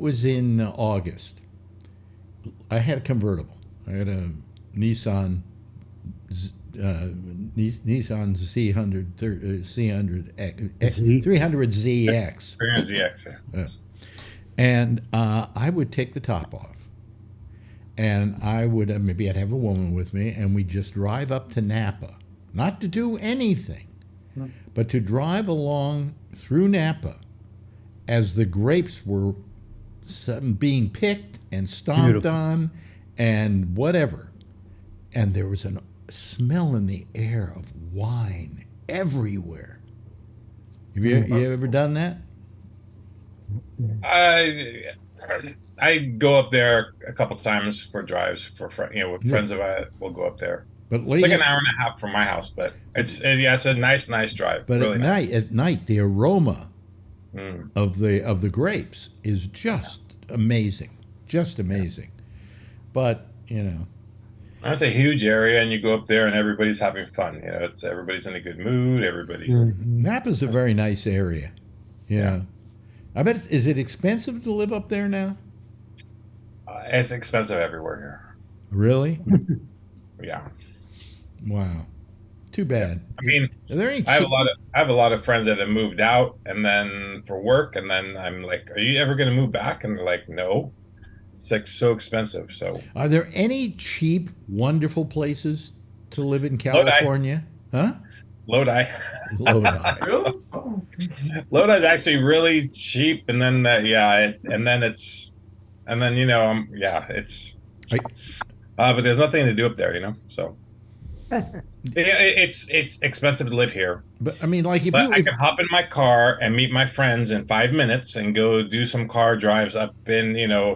was in August. I had a convertible. I had a Nissan Nissan Z. 300ZX. ZX. And I would take the top off, and I would maybe I'd have a woman with me, and we'd just drive up to Napa, not to do anything, but to drive along through Napa as the grapes were being picked and stomped Beautiful. on, and whatever, and there was a smell in the air of wine everywhere. Have you ever done that? I go up there a couple times for drives with friends of mine. We'll go up there. But It's late like an hour and a half from my house, but it's a nice drive. But really nice. at night, the aroma Mm. of the grapes is just amazing, just amazing. But That's a huge area, and you go up there, and everybody's having fun. Everybody's in a good mood. Everybody. Napa's a very nice area. Yeah, I bet. Is it expensive to live up there now? It's expensive everywhere Really? here. Yeah. Wow. Too bad. I mean, Are there any? I have a lot of friends that have moved out, and then for work, and then I'm like, "Are you ever going to move back?" And they're like, "No." It's like so expensive. So Are there any cheap, wonderful places to live in Lodi. California? Huh? Lodi. Lodi. Really? Oh. Lodi is actually really cheap, and then it's but there's nothing to do up there, so it's expensive to live here. But I mean, like But I can hop in my car and meet my friends in 5 minutes and go do some car drives up in the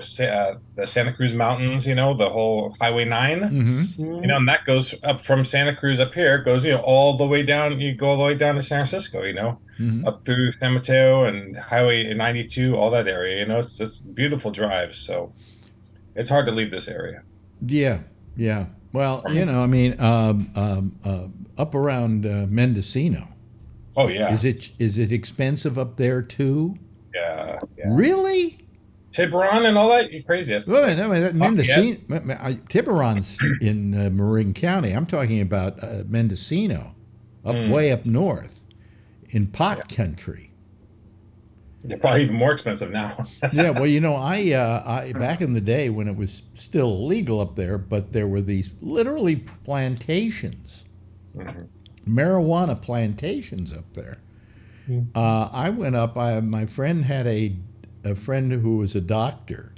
Santa Cruz Mountains, the whole Highway 9. Mhm. And that goes up from Santa Cruz up here, goes all the way down. You go all the way down to San Francisco, Mhm. up through San Mateo and Highway 92, all that area. It's beautiful drives. So it's hard to leave this area. Yeah, yeah. Well, I mean, up around Mendocino. Oh yeah, Is it expensive up there too? yeah. Really? Tiburon and all that. You crazy? That's Well, no, that Mendocino, yeah. Tiburon's in Marin County. I'm talking about Mendocino, way up north, in pot country. They're probably even more expensive now. Yeah, well, I back in the day when it was still illegal up there, but there were these literally plantations, marijuana plantations up there. I went up. My friend had a friend who was a doctor,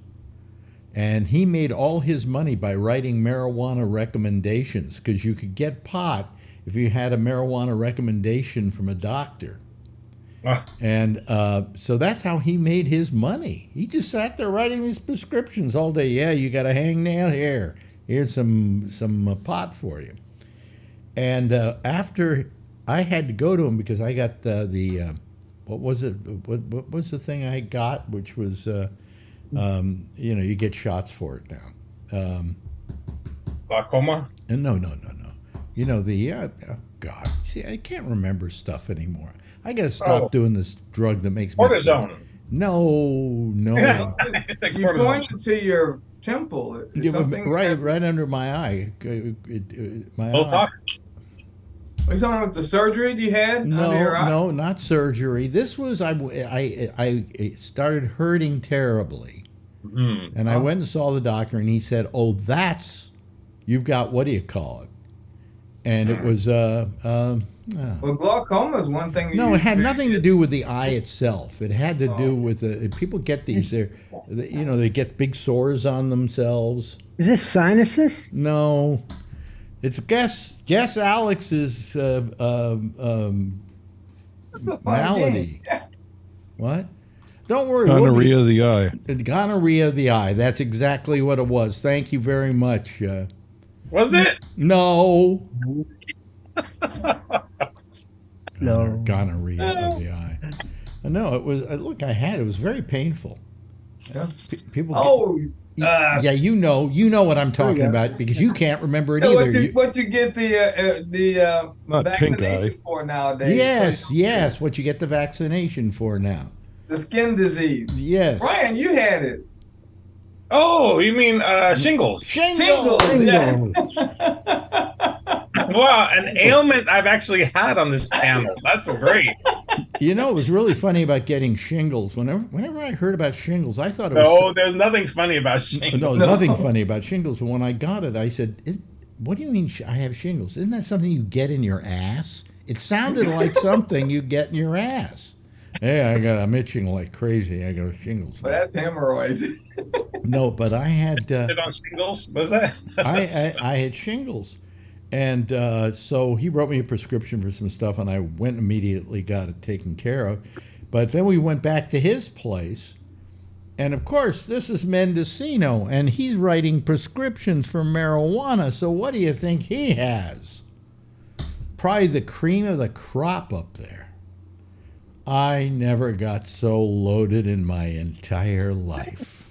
and he made all his money by writing marijuana recommendations because you could get pot if you had a marijuana recommendation from a doctor. And so that's how he made his money. He just sat there writing these prescriptions all day. Yeah, you got a hangnail here. Here's some pot for you. And after I had to go to him because I got what was it? What was the thing I got? Which was you get shots for it now. Glaucoma. No. Oh God, see, I can't remember stuff anymore. I gotta stop doing this drug that makes me. Cortisone. No. It's like You cortisone. pointed to your temple. Is Yeah, something right under my eye. My Botox. eye. Are you talking about the surgery you had under your eye? No, not surgery. This was I it started hurting terribly, and I went and saw the doctor, and he said, "Oh, that's you've got, what do you call it? And it was Well, glaucoma is one thing. no, it had nothing to do with the eye itself. It had to do with people get these. They get big sores on themselves. Is this sinuses? No, it's guess Alex's malady. What? Don't worry. Gonorrhea of the eye. Gonorrhea of the eye. That's exactly what it was. Thank you very much. Was it? No. No. Gonorrhea of the eye. No, it was. Look, I had it. It was very painful. Yeah. People. Yeah, you know what I'm talking about because you can't remember it either. What you get the Not pink vaccination eye. for nowadays? Yes. What you get the vaccination for now? The skin disease. Yes. Ryan, you had it. Oh, you mean shingles? Shingles. Yeah. Wow, an ailment I've actually had on this panel. That's great. You know, it was really funny about getting shingles. Whenever I heard about shingles, I thought it was. No, there's nothing funny about shingles. No, nothing funny about shingles. But when I got it, I said, "What do you mean I have shingles? Isn't that something you get in your ass?" It sounded like something you get in your ass. Hey, I'm itching like crazy. I got shingles. But that's hemorrhoids. No, but I had. Is it on shingles? Was that? I had shingles. And so he wrote me a prescription for some stuff, and I went immediately, got it taken care of. But then we went back to his place, and of course, this is Mendocino, and he's writing prescriptions for marijuana. So what do you think he has? Probably the cream of the crop up there. I never got so loaded in my entire life.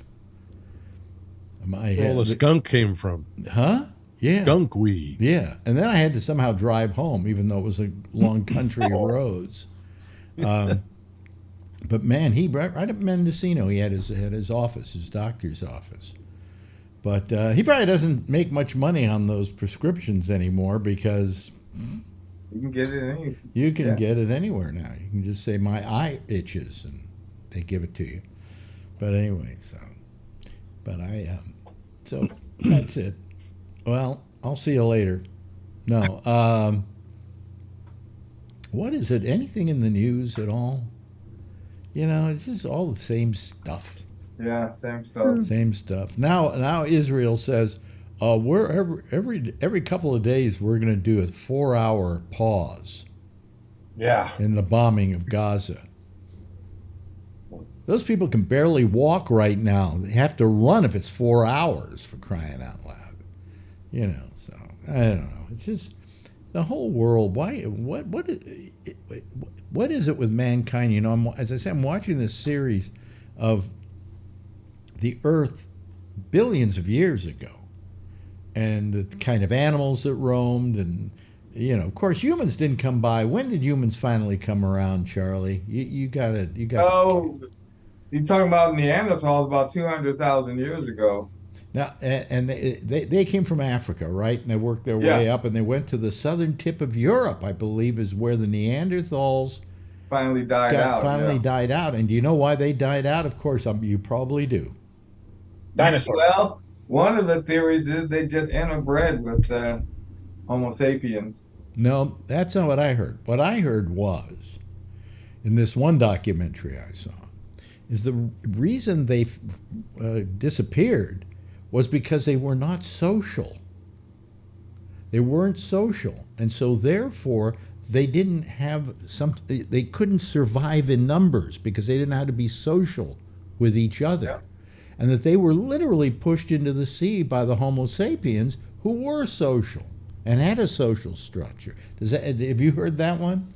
The skunk came from. Huh? Yeah. Skunk weed. Yeah. And then I had to somehow drive home, even though it was a long country of roads. But man, right up Mendocino, he had his office, his doctor's office. But he probably doesn't make much money on those prescriptions anymore because You can get it get it anywhere now. You can just say my eye itches and they give it to you. But anyway, so that's it. Well, I'll see you later. No. What is it? Anything in the news at all? You know, it's just all the same stuff. Yeah, same stuff. Same stuff. Now Israel says, we're every couple of days we're going to do a 4-hour pause. Yeah. In the bombing of Gaza. Those people can barely walk right now. They have to run if it's 4 hours, for crying out loud. You know, so I don't know. It's just the whole world. Why? What is it with mankind? You know, as I said, I'm watching this series of the Earth billions of years ago, and the kind of animals that roamed, and you know, of course, humans didn't come by. When did humans finally come around, Charlie? You got it. Oh, you're talking about Neanderthals about 200,000 years ago. Now, and they came from Africa, right? And they worked their way up, and they went to the southern tip of Europe, I believe, is where the Neanderthals finally died out. And do you know why they died out? Of course, you probably do. Dinosaurs. Well, one of the theories is they just interbred with Homo sapiens. No, that's not what I heard. What I heard was, in this one documentary I saw, is the reason they disappeared was because they were not social. They weren't social. And so therefore, they didn't have they couldn't survive in numbers because they didn't know how to be social with each other. Yeah. And that they were literally pushed into the sea by the Homo sapiens who were social and had a social structure. Have you heard that one?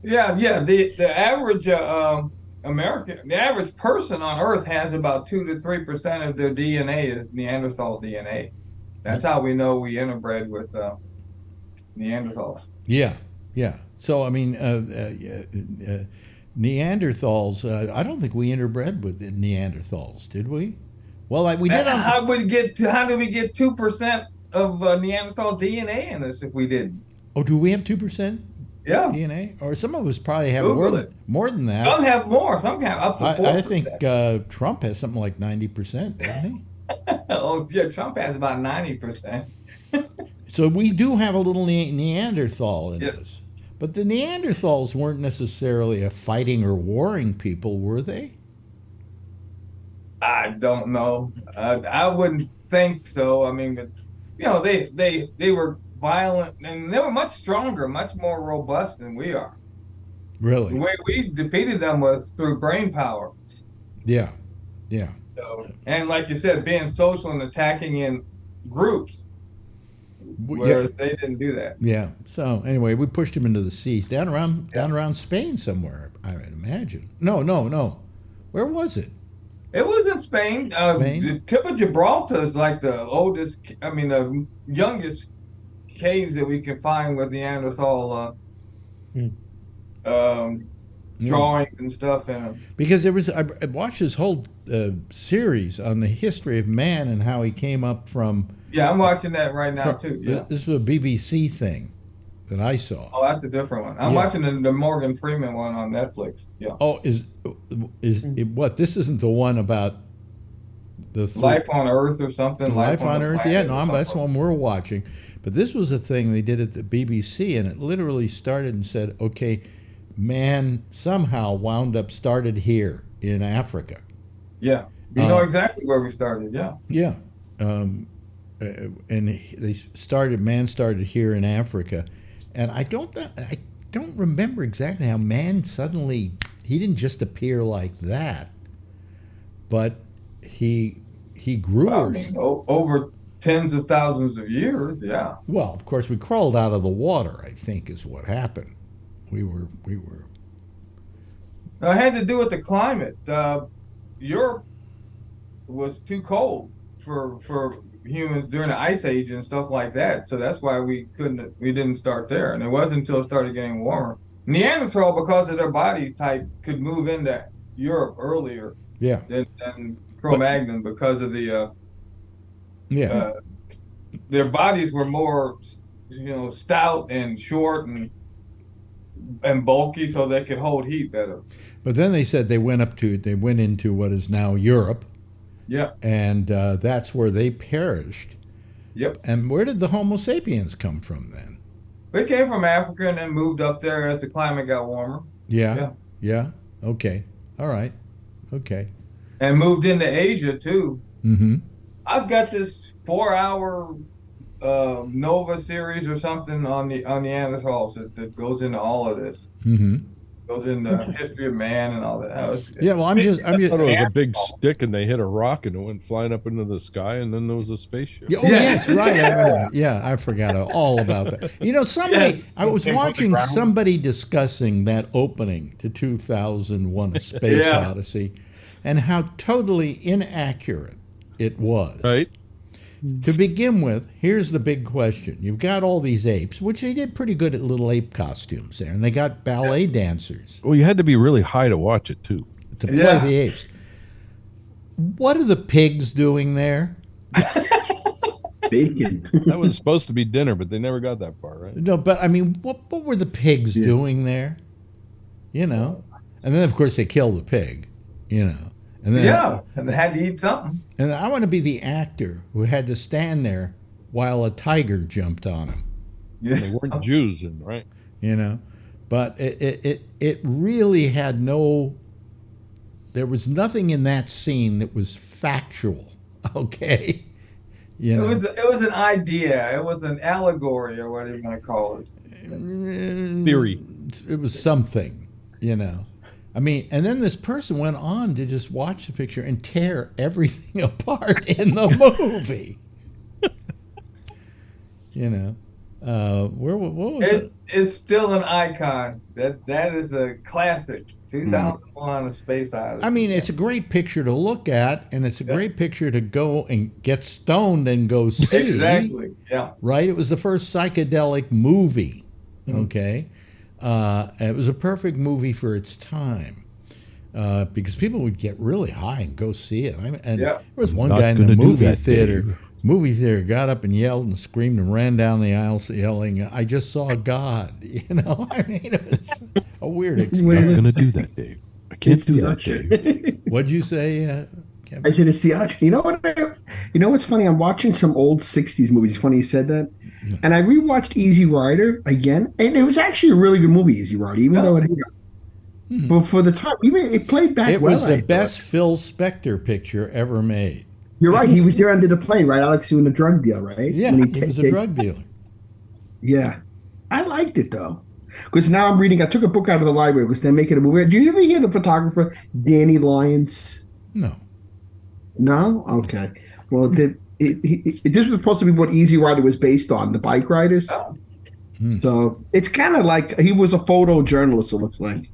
Yeah. The average the average person on Earth has about 2 to 3% of their DNA is Neanderthal DNA. That's how we know we interbred with Neanderthals. Yeah. So I mean, Neanderthals. I don't think we interbred with the Neanderthals, did we? Well, we did. How did we get 2% of Neanderthal DNA in us if we didn't? Oh, do we have 2%? Yeah. DNA, or some of us probably have more than that. Some have more. Some have up to 4%. I think Trump has something like 90%, doesn't he? Oh yeah, Trump has about 90%. So we do have a little Neanderthal in Yes. us. But the Neanderthals weren't necessarily a fighting or warring people, were they? I don't know. I wouldn't think so. I mean, but, they were violent and they were much stronger, much more robust than we are. The Really? way we defeated them was through brain power. Yeah. Yeah. So, and like you said, being social and attacking in groups, Yeah. whereas they didn't do that. Yeah. So anyway, we pushed him into the seas down around Spain somewhere, I would imagine. No. Where was it? It was in Spain. Spain? The tip of Gibraltar is like the the youngest caves that we can find with Neanderthal drawings and stuff in them. Because I watched this whole series on the history of man and how he came up from. Yeah, I'm watching that right now too. Yeah. This was a BBC thing that I saw. Oh, that's a different one. I'm watching the Morgan Freeman one on Netflix. Yeah. Oh, is it what? This isn't the one about the Life on Earth or something. Life on the Earth. Planet Yeah, or no, something. that's one we're watching. But this was a thing they did at the BBC, and it literally started and said, "Okay, man somehow started here in Africa." Yeah. You know exactly where we started. Yeah. Yeah. And man started here in Africa, and I don't remember exactly how man suddenly, he didn't just appear like that, but he grew. Well, I mean, over tens of thousands of years. Yeah. Well, of course, we crawled out of the water, I think, is what happened. We were. It had to do with the climate. Europe was too cold for humans during the ice age and stuff like that. So that's why we didn't start there. And it wasn't until it started getting warmer. Neanderthal, because of their body type, could move into Europe earlier Yeah. than Cro-Magnon because of the Yeah. their bodies were more stout and short and bulky, so they could hold heat better. But then they said they went into what is now Europe. Yep. And that's where they perished. Yep. And where did the Homo sapiens come from then? They came from Africa and then moved up there as the climate got warmer. Yeah. Okay. All right. Okay. And moved into Asia too. Mm-hmm. I've got this 4-hour Nova series or something on the Neanderthals that goes into all of this. Mm-hmm. Goes into history of man and all that. Well, I'm just. I thought it was a big stick and they hit a rock and it went flying up into the sky and then there was a spaceship. Yeah, yes, right. I remember that. I forgot all about that. Somebody. Yes. I was watching somebody discussing that opening to 2001: A Space Odyssey, and how totally inaccurate it was. Right. To begin with, here's the big question. You've got all these apes, which they did pretty good at little ape costumes there, and they got ballet dancers Well, you had to be really high to watch it too. to play the apes. What are the pigs doing there? Bacon. That was supposed to be dinner, but they never got that far, right? No, but I mean, what were the pigs doing there? And then of course they kill the pig, And then, and they had to eat something. And I want to be the actor who had to stand there while a tiger jumped on him. Yeah. They weren't Jews, right? But it really had no. There was nothing in that scene that was factual. Okay. It was an idea. It was an allegory, or whatever you want to call it. Theory. It was something, I mean, and then this person went on to just watch the picture and tear everything apart in the movie. What was it? It's still an icon. That is a classic. 2001: A Space Odyssey. I mean, it's a great picture to look at, and it's a great picture to go and get stoned and go see. Exactly. Yeah. Right? It was the first psychedelic movie. Okay. It was a perfect movie for its time because people would get really high and go see it. There was one guy in the movie theater. Movie theater got up and yelled and screamed and ran down the aisle yelling, "I just saw God!" I mean, it was a weird experience. I'm not going to do that, Dave. I can't do that, Dave. What'd you say, Kevin? I said it's the Usher. You know what? You know what's funny? I'm watching some old '60s movies. It's funny you said that. And I rewatched Easy Rider again, and it was actually a really good movie, Easy Rider, even though it, but for the time, even it played back It well. was the I best thought. Phil Spector picture ever made. You're right. He was there under the plane, right, Alex, doing a drug deal, right? Yeah, When he was a drug dealer. Yeah, I liked it though, because now I'm reading. I took a book out of the library because they're making a movie. Do you ever hear the photographer Danny Lyons? No. No? Okay. Well, this was supposed to be what Easy Rider was based on, the bike riders. So it's kind of like he was a photojournalist, it looks like.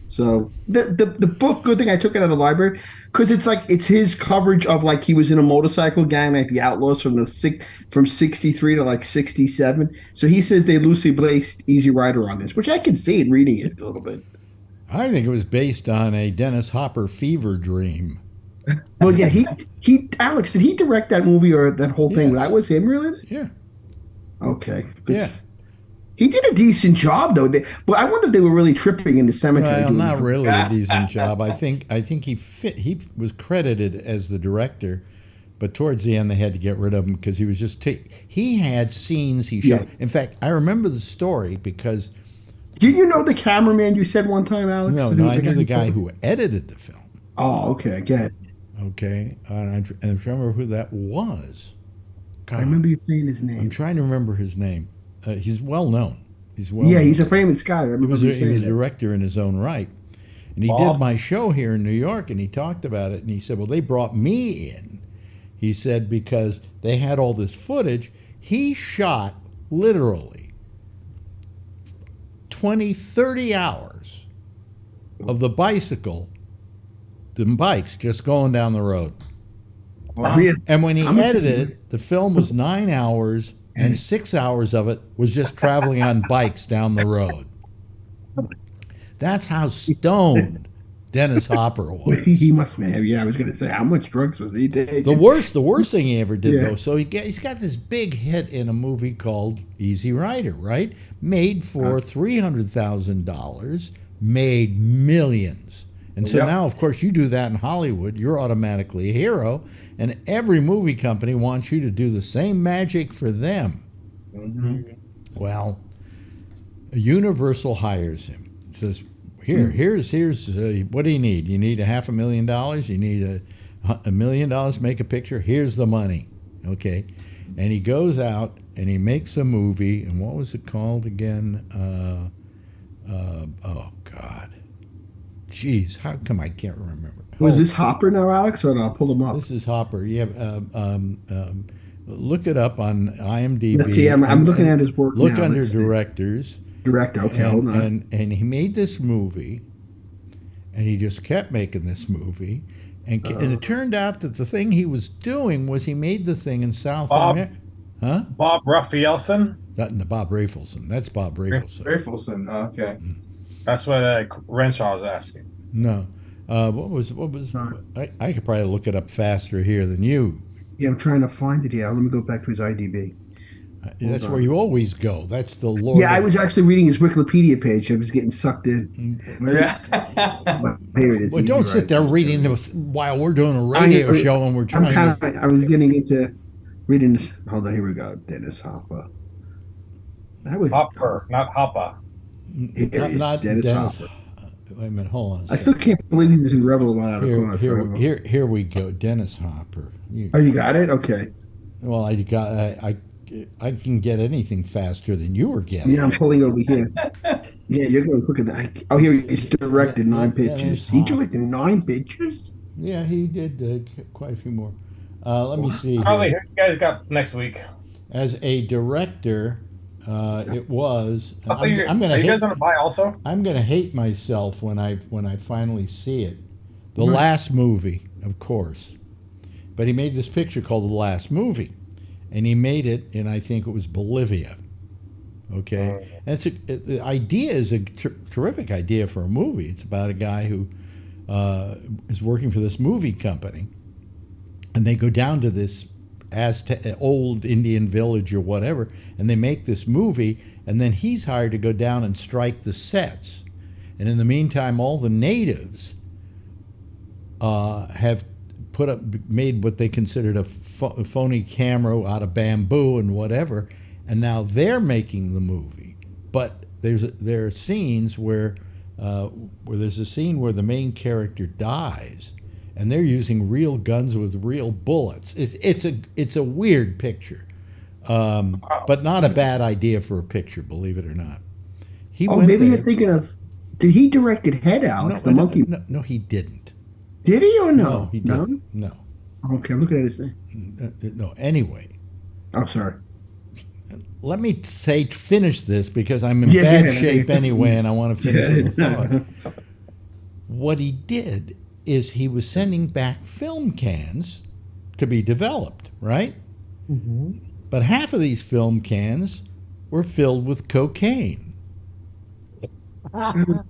So the book, good thing I took it out of the library because it's his coverage of like he was in a motorcycle gang like the Outlaws from 63 to like 67. So he says they loosely based Easy Rider on this, which I can see in reading it a little bit. I think it was based on a Dennis Hopper fever dream. Well, yeah, he Alex, did he direct that movie or that whole thing? Yes. That was him, really? Yeah. Okay. Yeah. He did a decent job though. But I wonder if they were really tripping in the cemetery. Well, not really a decent job. I think he was credited as the director, but towards the end they had to get rid of him because he was just he had scenes he shot. Yeah. In fact, I remember the story because did you know the cameraman you said one time, Alex? no, I knew the guy who edited the film. Oh, okay, good. Okay, and I'm trying to remember who that was. God, I remember you saying his name. I'm trying to remember his name. He's well known. He's a famous guy. I remember he was a that. director in his own right. And he did my show here in New York, and he talked about it, and he said, well, they brought me in. He said, because they had all this footage. He shot literally 20, 30 hours of the bikes just going down the road. Wow. And when he edited it, the film was 9 hours, and 6 hours of it was just traveling on bikes down the road. That's how stoned Dennis Hopper was. He must have. Yeah, I was going to say, how much drugs was he taking? The worst thing he ever did, though. So he's got this big hit in a movie called Easy Rider, right? Made for $300,000, made millions. And so now, of course, you do that in Hollywood, you're automatically a hero, and every movie company wants you to do the same magic for them. Well, Universal hires him. Says, here's what do you need? You need $500,000. You need $1 million to make a picture. Here's the money, okay? And he goes out and he makes a movie. And what was it called again? Oh God, jeez, how come I can't remember? Was this Hopper now, Alex, or I'll pull him up? This is Hopper. Yeah. Look it up on IMDb. Let's see, I'm looking at his work Look now. under Let's see. directors. Director, okay, hold on. And he made this movie, and he just kept making this movie, and it turned out that the thing he was doing was he made the thing in South America. Huh? Bob Rafaelson? Bob Rafelson. That's Bob Rafelson. Rafelson, okay. That's what Renshaw was asking. No. What was I could probably look it up faster here than you. Yeah, I'm trying to find it here. Let me go back to his IDB. That's where you always go. That's the Lord. Yeah, I was actually reading his Wikipedia page. I was getting sucked in. Here it is. Well, don't sit there reading this while we're doing a radio show and we're trying I was getting into reading this. Hold on, here we go. Dennis Hopper. Hopper, not Hoppa. Not Dennis Hopper. Wait a minute, hold on. I still can't believe he was in Rebel One out of corner. Here we go. Dennis Hopper. You got it? Okay. Well, I can get anything faster than you were getting. Yeah, I'm pulling over here. Yeah, you're going quicker than I. Oh, here he's directed 9 pictures. He directed 9 pictures. Yeah, he did quite a few more. Let me see. Probably you guys got next week. As a director, it was. Are you guys going to buy also? I'm going to hate myself when I finally see it. The Last Movie, of course. But he made this picture called The Last Movie. And he made it in, I think it was Bolivia. Okay? And the idea is a terrific idea for a movie. It's about a guy who is working for this movie company. And they go down to this old Indian village or whatever, and they make this movie, and then he's hired to go down and strike the sets. And in the meantime, all the natives have made what they considered a phony camera out of bamboo and whatever, and now they're making the movie. But there are scenes where there's a scene where the main character dies, and they're using real guns with real bullets. It's a weird picture, but not a bad idea for a picture, believe it or not. Maybe you're thinking of. Did he directed Head, Alex? The monkey. No, he didn't. Did he or no? No, he didn't. No. Okay, I'm looking at his thing. No. Anyway. Oh, sorry. Let me finish this because I'm in bad shape anyway, and I want to finish with the thought. What he did is he was sending back film cans to be developed, right? Mm-hmm. But half of these film cans were filled with cocaine.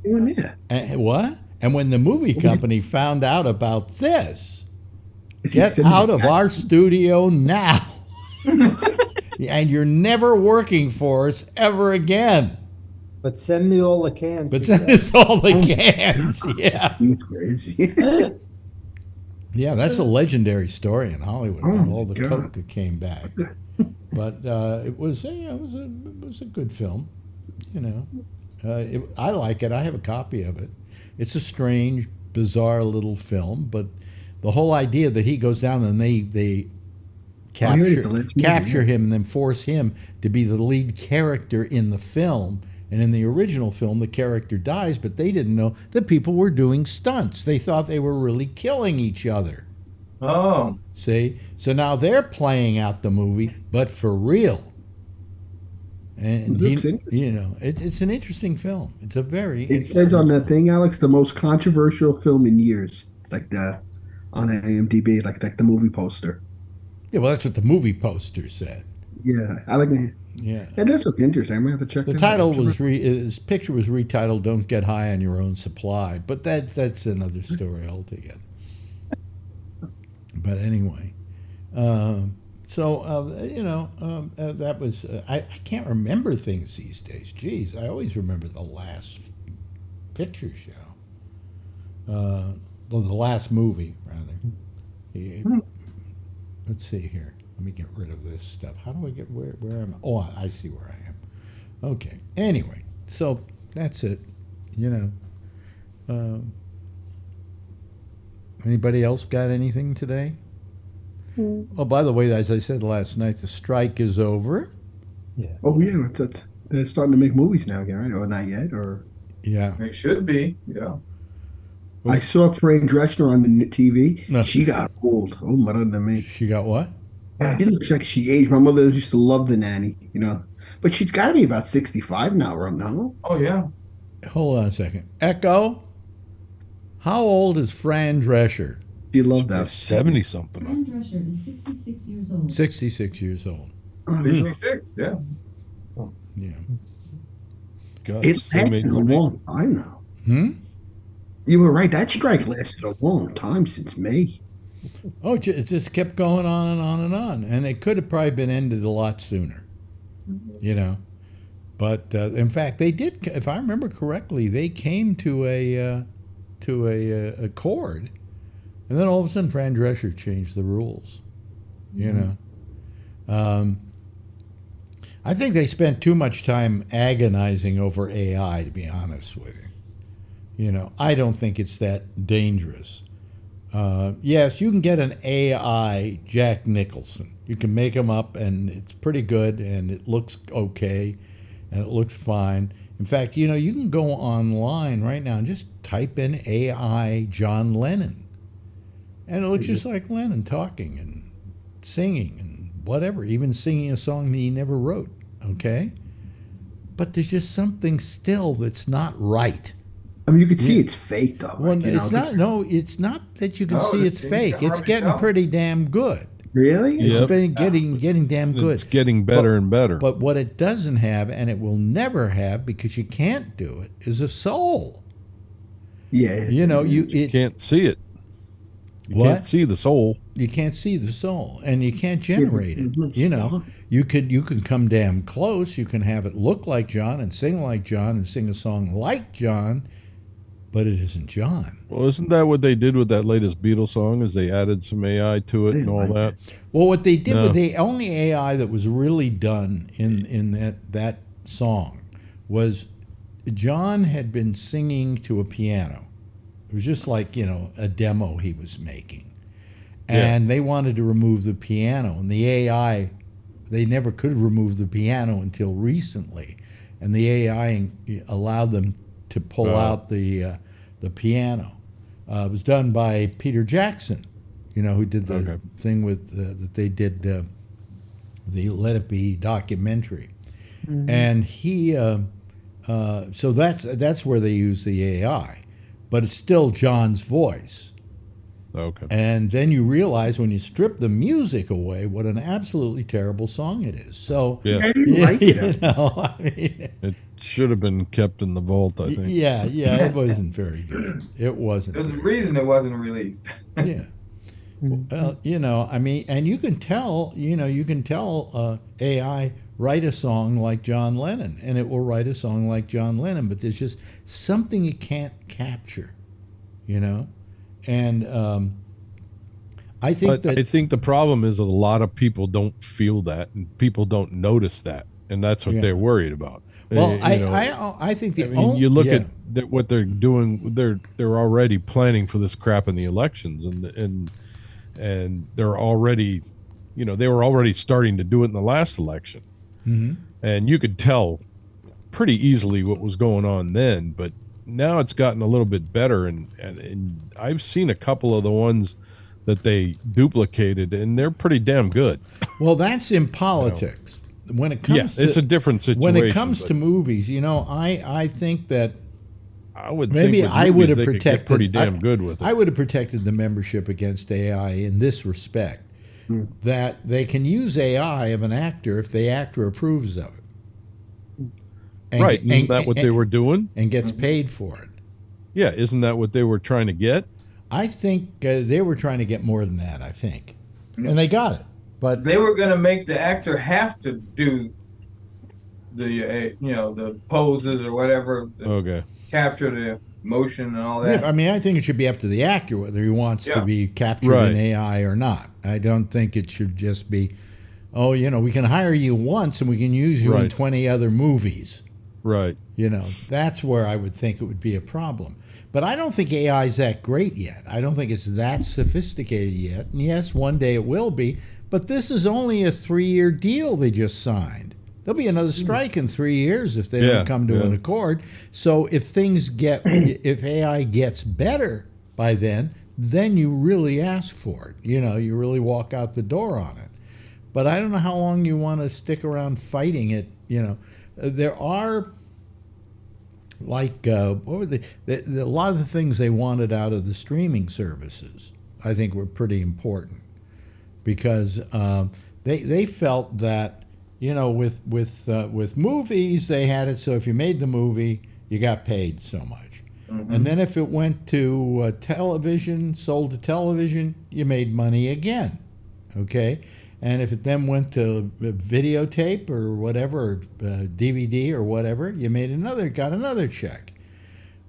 Doing that. What? And when the movie company found out about this, get out of our studio now. And you're never working for us ever again. But send me all the cans. But send us all the cans. Yeah. He's crazy. Yeah, that's a legendary story in Hollywood. All the God. coke that came back. But it was a good film. You know, I like it. I have a copy of it. It's a strange, bizarre little film, but the whole idea that he goes down and they capture him and then force him to be the lead character in the film. And in the original film, the character dies, but they didn't know that people were doing stunts. They thought they were really killing each other. Oh. See? So now they're playing out the movie, but for real. And it's an interesting film. It's a very. It says on that thing, Alex, the most controversial film in years, like on IMDb, like the movie poster. Yeah, well, that's what the movie poster said. Yeah, I like it. Yeah, it does look interesting. I'm gonna have to check. The title was his picture was retitled "Don't Get High on Your Own Supply," but that's another story altogether. But anyway, that was I can't remember things these days. Jeez, I always remember the last picture show, the last movie rather. Let's see here. Let me get rid of this stuff. How do I get where am I? Oh, I see where I am. Okay. Anyway, so that's it. Anybody else got anything today? Oh, by the way, as I said last night, the strike is over. Yeah. Oh, yeah. They're starting to make movies now again, right? Or not yet? Or yeah, it should be. Yeah. I saw Fran Drescher on the TV. No. She got old. Oh, mother than me. She got what? It looks like she aged. My mother used to love the nanny, But she's got to be about 65 now, right now. Oh, yeah. Hold on a second. Echo, how old is Fran Drescher? She loved that. 70-something. Fran Drescher is 66 years old. 66 years old. 66, yeah. Yeah. God, It's lasted a long time now. You were right. That strike lasted a long time, since May. Oh, it just kept going on and on and on. And it could have probably been ended a lot sooner, But in fact, they did, if I remember correctly, they came to a accord. And then all of a sudden, Fran Drescher changed the rules, I think they spent too much time agonizing over AI, to be honest with you. I don't think it's that dangerous. Yes, you can get an AI Jack Nicholson. You can make him up, and it's pretty good, and it looks okay, and it looks fine. In fact, you can go online right now and just type in AI John Lennon, and it looks just like Lennon talking and singing and whatever, even singing a song that he never wrote, okay? But there's just something still that's not right. I mean, you can see it's fake, though. Well, it's not. No, it's not that you can see it's fake. It's getting pretty damn good. Really? It's been getting damn good. It's getting better and better. But what it doesn't have, and it will never have, because you can't do it, is a soul. Yeah. You can't see it. You can't see the soul. You can't see the soul, and you can't generate it. You can come damn close. You can have it look like John and sing like John and sing a song like John, but it isn't John. Well, isn't that what they did with that latest Beatles song? Is they added some AI to it and all that? Well, what they did No. with the only AI that was really done in that song was John had been singing to a piano. It was just like, a demo he was making. And they wanted to remove the piano, and the AI, they never could remove the piano until recently. And the AI allowed them to pull out the piano. It was done by Peter Jackson, who did the thing with that they did the Let It Be documentary, and he. So that's where they use the AI, but it's still John's voice. Okay. And then you realize when you strip the music away, what an absolutely terrible song it is. So Yeah. I didn't like it. I mean, It should have been kept in the vault, I think. yeah, it wasn't very good. It wasn't. There's a very reason it wasn't released. Yeah. Well, I mean, and you can tell, AI write a song like John Lennon, and it will write a song like John Lennon, but there's just something it can't capture, and I think But I think the problem is a lot of people don't feel that, and people don't notice that, and that's what Yeah. they're worried about. well, I I think the mean, you look yeah. at what they're doing. They're already planning for this crap in the elections, and they're already, they were already starting to do it in the last election, and you could tell pretty easily what was going on then. But now it's gotten a little bit better, and I've seen a couple of the ones that they duplicated, and they're pretty damn good. Well, that's in politics. When it comes to it's a different situation. when it comes but to movies, I think that I would maybe think with I would movies have they could get protected pretty damn good with it. I would have protected the membership against AI in this respect, that they can use AI of an actor if the actor approves of it. And, Right, isn't that what they were doing? And gets paid for it. Yeah, isn't that what they were trying to get? I think they were trying to get more than that, I think. And they got it. But They were going to make the actor have to do the poses or whatever, Okay. capture the motion and all yeah, that. I mean, I think it should be up to the actor whether he wants to Yeah. be captured Right. in AI or not. I don't think it should just be, we can hire you once and we can use you in Right. 20 other movies. Right. That's where I would think it would be a problem. But I don't think AI is that great yet. I don't think it's that sophisticated yet. And yes, one day it will be. But this is only a 3-year deal they just signed. There'll be another strike in 3 years if they Yeah, don't come to an yeah. accord. So if if AI gets better by then you really ask for it. You really walk out the door on it. But I don't know how long you want to stick around fighting it. There are, like, what were a lot of the things they wanted out of the streaming services, I think, were pretty important, because they felt that, with movies, they had it so if you made the movie, you got paid so much. And then if it went to television, sold to television, you made money again. Okay? And if it then went to videotape or whatever, DVD or whatever, you got another check.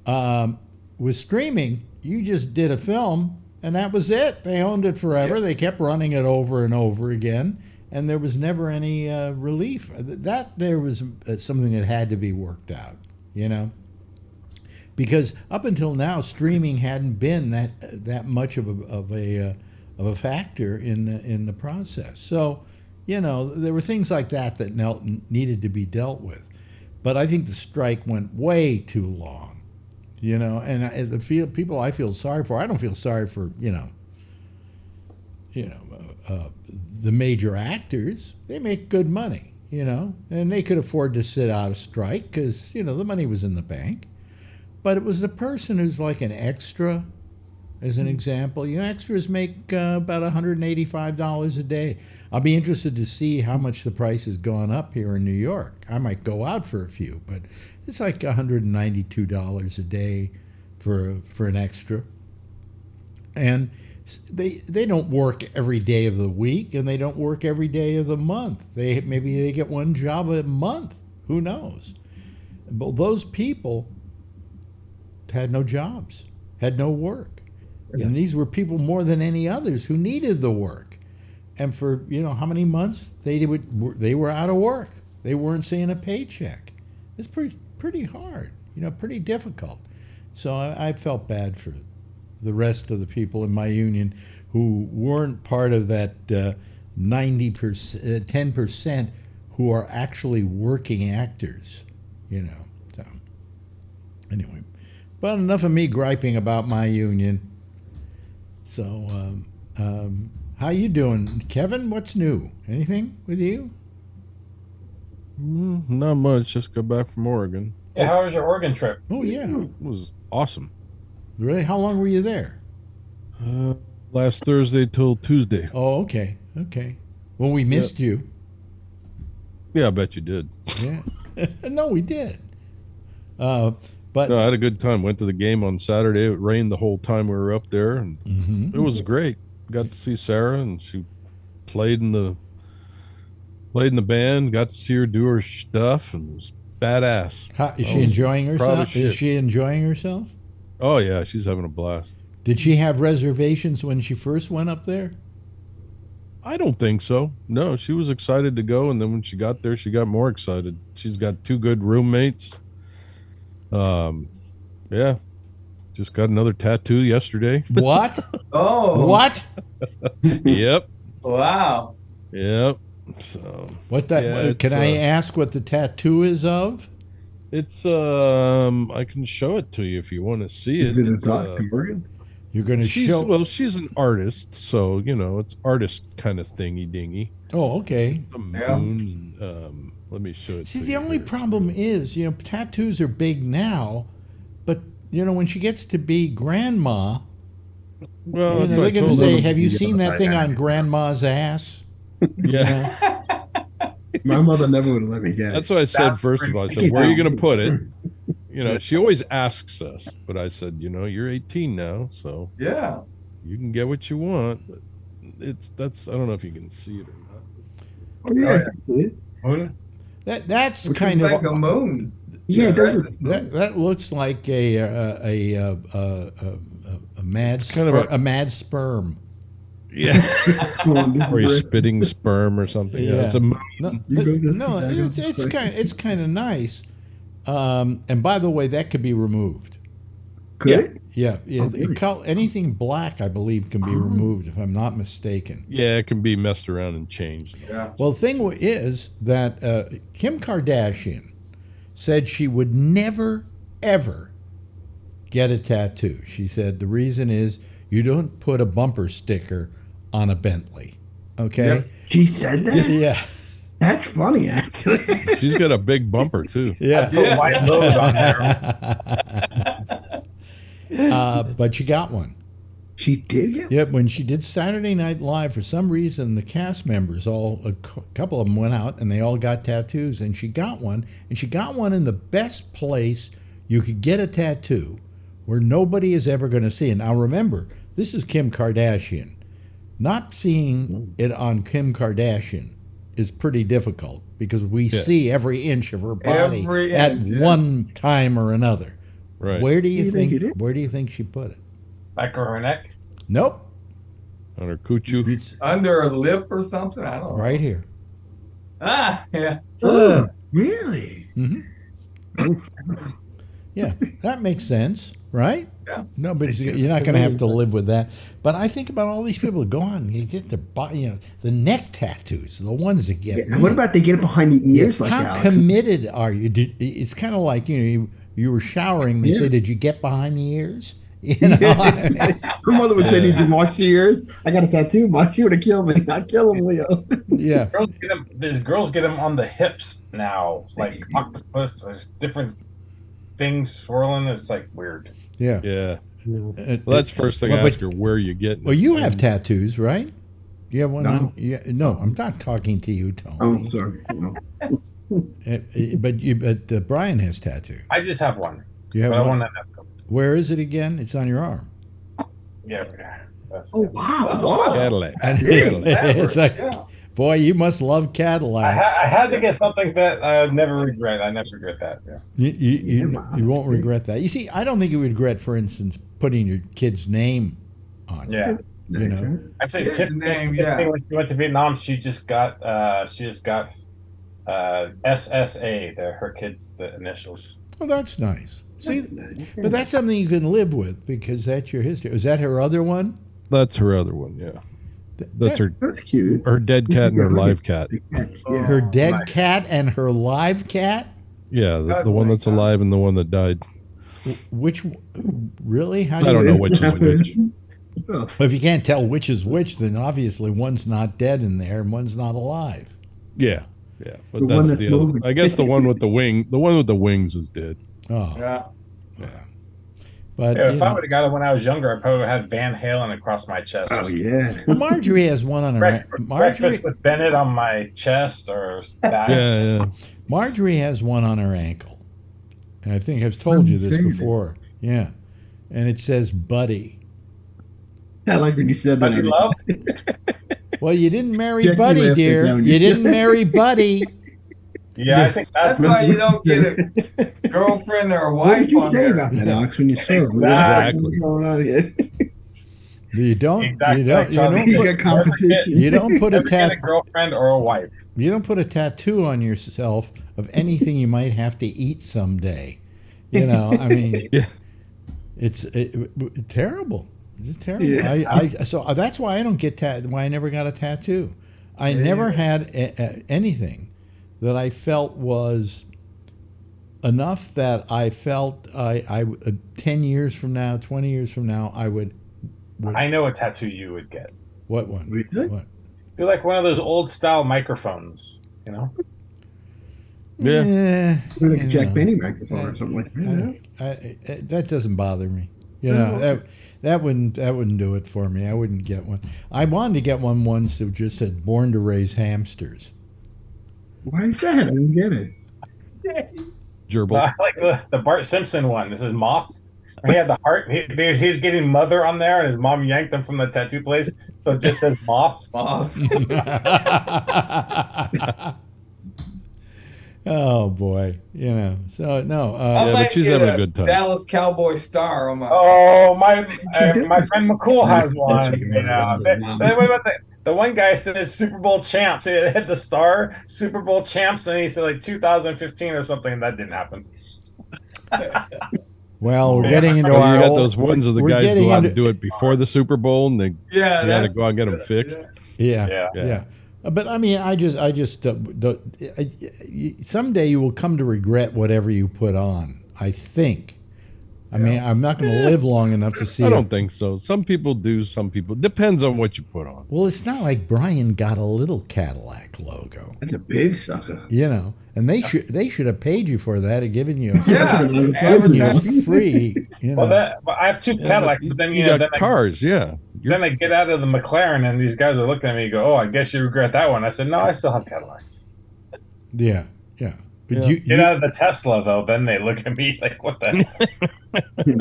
With streaming, you just did a film, and that was it. They owned it forever. Yeah. They kept running it over and over again, and there was never any relief. That there was something that had to be worked out, because up until now, streaming hadn't been that much of a factor in the process. So, there were things like that needed to be dealt with. But I think the strike went way too long, and the people I feel sorry for. I don't feel sorry for the major actors. They make good money, and they could afford to sit out a strike because the money was in the bank. But it was the person who's like an extra. As an example, extras make about $185 a day. I'll be interested to see how much the price has gone up here in New York. I might go out for a few, but it's like $192 a day for an extra. And they don't work every day of the week, and they don't work every day of the month. Maybe they get one job a month. Who knows? But those people had no jobs, had no work. Yeah. And these were people more than any others who needed the work. And for, how many months they were out of work. They weren't seeing a paycheck. It's pretty hard, pretty difficult. So I felt bad for the rest of the people in my union who weren't part of that 90%, 10% who are actually working actors, So anyway, but enough of me griping about my union. So how you doing, Kevin? What's new? Anything with you? Not much. Just got back from Oregon. Yeah, how was your Oregon trip? Oh yeah, It was awesome. really? How long were you there? Last Thursday till Tuesday. Oh, okay. Well, we missed you. Yeah, I bet you did. Yeah. No, we did. But No, I had a good time. Went to the game on Saturday. It rained the whole time we were up there, and Mhm. it was great. Got to see Sarah, and she played in the band. Got to see her do her stuff, and it was badass. Is I she was enjoying proud herself? as shit. Is she enjoying herself? Oh yeah, she's having a blast. Did she have reservations when she first went up there? I don't think so. No, she was excited to go, and then when she got there, she got more excited. She's got 2 good roommates. Yeah, just got another tattoo yesterday. What? Oh, What? Yep, wow. yep. So What that? Yeah, can it's, I ask what the tattoo is of? it's I can show it to you if you want to see it. Is it a It's, Dr. Morgan? You're going to show. well, she's an artist, so it's artist kind of thingy dingy. Oh, okay. The Yeah. moon. Let me show it. See, to the you only here. problem is, tattoos are big now, but when she gets to be grandma, Well, that's what they're I going to told say, her. "Have you Yeah, seen that thing on dynamic. grandma's ass?" Yeah. My mother never would have let me get That's it. what I said That's first of all. I pretty said, "Where are you going to cool. put it?" She always asks us, but I said, "You're 18 now, so Yeah. you can get what you want." But that's I don't know if you can see it or not. Oh, yeah, I can see it. Moon? That's Which kind It's of like a moon. Yeah, it does. that looks like a mad kind of a mad sperm. Yeah, or he's spitting sperm or something. Yeah, it's a No, You go this no, way, I go this way. it's kind of nice. And by the way, that could be removed. Good. Yeah. Oh, really? Anything black, I believe, can be removed, if I'm not mistaken. yeah. It can be messed around and changed. Yeah. Well, the thing is that Kim Kardashian said she would never, ever get a tattoo. She said the reason is you don't put a bumper sticker on a Bentley. Okay? Yep. She said that? Yeah. That's funny, actually. She's got a big bumper too. Yeah. Put a white load on there. But she got one. She did get Yep, when she did Saturday Night Live, for some reason, the cast members, a couple of them went out and they all got tattoos, and she got one. And she got one in the best place you could get a tattoo where nobody is ever going to see it. Now, remember, this is Kim Kardashian. Not seeing it on Kim Kardashian is pretty difficult because we see every inch of her body Every at inch, yeah. one time or another. Right. Where do you You think think? it is? Where do you think she put it? Back of her neck? Nope. On her coochoo. It's Under a lip or something? I don't know. right here. Ah, yeah. Oh, really? Hmm. Yeah, that makes sense, right? Yeah. Nobody's. You're not going to have to live with that. But I think about all these people who go on. You get their body, the neck tattoos, the ones that get. Yeah. What about they get it behind the ears like How Alex? committed are you? It's kind of like you were showering. They Yeah. say, "Did you get behind the ears?" You know. Her mother would say, "Did you wash your ears?" I got a tattoo. My she would have killed me. I'd kill him, Leo. Yeah. These girls get them on the hips now, like octopus. There's different things swirling. It's like weird. Yeah. Yeah. No. Well, that's the first thing I Well, ask her. Where you getting? Well, it? you have tattoos, right? Do you have one No. on? Yeah. No, I'm not talking to you, Tony. Oh, sorry. No. But Brian has tattoo. I just have one, You have but I one. want to. Where is it again? It's on your arm. Yeah. That's Oh, wow. Cadillac. And Cadillac. it's like, Yeah. Boy, you must love I Cadillacs. had to get something that I never regret. I never regret that. Yeah. You won't regret that. You see, I don't think you would regret, for instance, putting your kid's name on it. Yeah. You know? Actually, His Tiffany, name, Tiffany, yeah. when she went to Vietnam, she just got SSA. They're her kids, the initials. Well, that's nice. See, but that's something you can live with because that's your history. Is that her other one? That's her other one. Yeah, that's her That's cute. her dead cat and her live cat. Yeah. Her dead nice. cat and her live cat? Yeah, the one that's alive and the one that died. Which, really? How I do don't you know which is which. Oh, Well, if you can't tell which is which, then obviously one's not dead in there and one's not alive. Yeah, yeah, but The one that's that's the other. moving. I guess the one with the wing, the one with the wings is dead. Oh, Yeah. but Yeah, you if I know. would have got it when I was younger, I probably would have had Van Halen across my chest. oh yeah. Well, Marjorie has one on her. Marjorie, Breakfast with Bennett on my chest or back. Yeah, Marjorie has one on her ankle, and I think I've told you this seen it. before. Yeah, and it says "Buddy." I like when you said that. Buddy Love? Well, you didn't marry Jackie Buddy, laughed dear. down. You didn't marry Buddy. Yeah, I think That's that's why you don't get a girlfriend or a What wife did you on say there. about that, Alex? When you saw it? Exactly. What's going on here? You don't. exactly You don't. like Charlie. You You don't got competition. you don't put a Never get a tat. girlfriend or a wife. You don't put a tattoo on yourself of anything you might have to eat someday. You know, I mean, Yeah. it's terrible. It's terrible. Yeah. So that's why I don't get why I never got a tattoo. I never had anything that I felt was enough that I felt 10 years from now, 20 years from now, I would I know a tattoo you would get. what one? Really? What? Do like one of those old style microphones, you know? Yeah. Like a you Jack know. Benny microphone or something like that. That doesn't bother me. You know, that wouldn't do it for me. I wouldn't get one. I wanted to get one once that just said "Born to Raise Hamsters." Why is that? I didn't get it. Gerbils. Like the Bart Simpson one. This is Moth. He had the heart. He was getting mother on there, and his mom yanked him from the tattoo place. So it just says Moth. Oh boy, you know. So no, I Yeah, might but she's get having a good time. Dallas Cowboy star on my. Oh, my friend McCool has one. You know, the one guy said Super Bowl champs. He had the star Super Bowl champs, and he said like 2015 or something. And that didn't happen. well, we're getting into Oh, our. you got old- those ones of the we're guys getting go out into- and do it before the Super Bowl, and they Yeah, you got to that's- go out and get them fixed. Yeah. Yeah. But I mean, I just someday you will come to regret whatever you put on. I think. I mean, I'm not going to live long enough to see. I if- don't think so. Some people do. Some people depends on what you put on. Well, it's not like Brian got a little Cadillac logo, That's a big sucker. you know, and they should have paid you for that and given you Yeah. given you free, you know. But I have two Cadillacs, but then you know, got then cars, yeah. then I get out of the McLaren, and these guys are looking at me and go, "Oh, I guess you regret that one." I said, "No, I still have Cadillacs." Yeah. But Yeah. Get out of the Tesla, though. Then they look at me like, "What the?"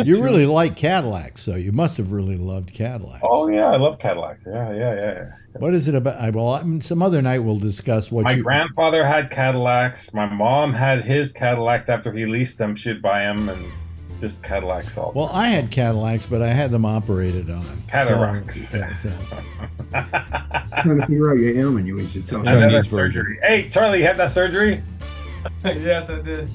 you really like Cadillacs, so you must have really loved Cadillacs. Oh yeah, I love Cadillacs. Yeah. What is it about? Well, some other night we'll discuss what My you. grandfather had Cadillacs. My mom had his Cadillacs after he leased them. She'd buy them and just Cadillacs all. Well, I had Cadillacs, but I had them operated on. Cataracts. So, yeah, so. Trying to figure out your ailment, you should tell I had Chinese that surgery. Hey, Charlie, you had that surgery? Yes, I did.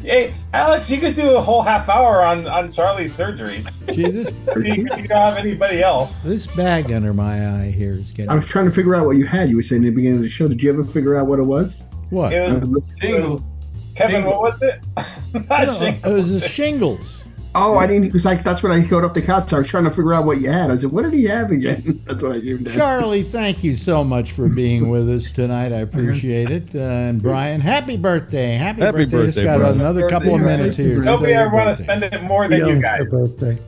Hey, Alex, you could do a whole half hour on Charlie's surgeries. Gee, this You don't have anybody else. this bag under my eye here is getting. I was trying to figure out what you had. You were saying at the beginning of the show. Did you ever figure out what it was? What? It was Shingles. Kevin. What was it? Not No, it was shingles. the shingles. Oh, I didn't, because that's when I got up the couch. I was trying to figure out what you had. I said, what did he have again? That's what I gave him. Charlie, thank you so much for being with us tonight. I appreciate it. And Brian, happy birthday. Happy birthday. Just got Brian. another couple of Birthday, minutes here. Nobody Enjoy ever want to your spend it more than you it's guys. the birthday.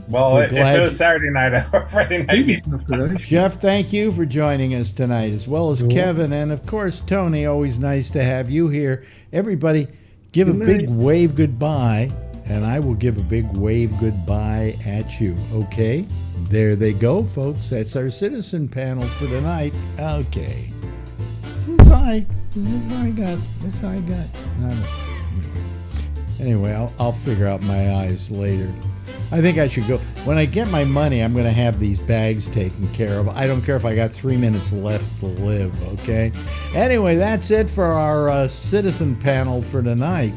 Well, We're if glad it was Saturday night or Friday night, meeting. Jeff, thank you for joining us tonight, as well as Kevin, and of course, Tony. Always nice to have you here. Everybody, give a big wave goodbye and I will give a big wave goodbye at you, okay? There they go, folks. That's our citizen panel for tonight. Okay. This I got. Anyway, I'll figure out my eyes later. I think I should go. When I get my money, I'm going to have these bags taken care of. I don't care if I got 3 minutes left to live, okay? Anyway, that's it for our citizen panel for tonight.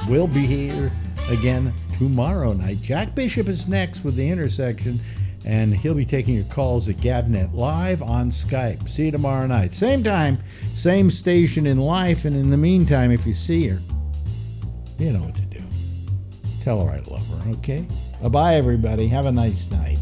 We'll be here again tomorrow night. Jack Bishop is next with The Intersection, and he'll be taking your calls at GabNet Live on Skype. See you tomorrow night. Same time, same station in life, and in the meantime, if you see her, you know what to do. Tell her I love her, okay? Bye-bye, everybody. Have a nice night.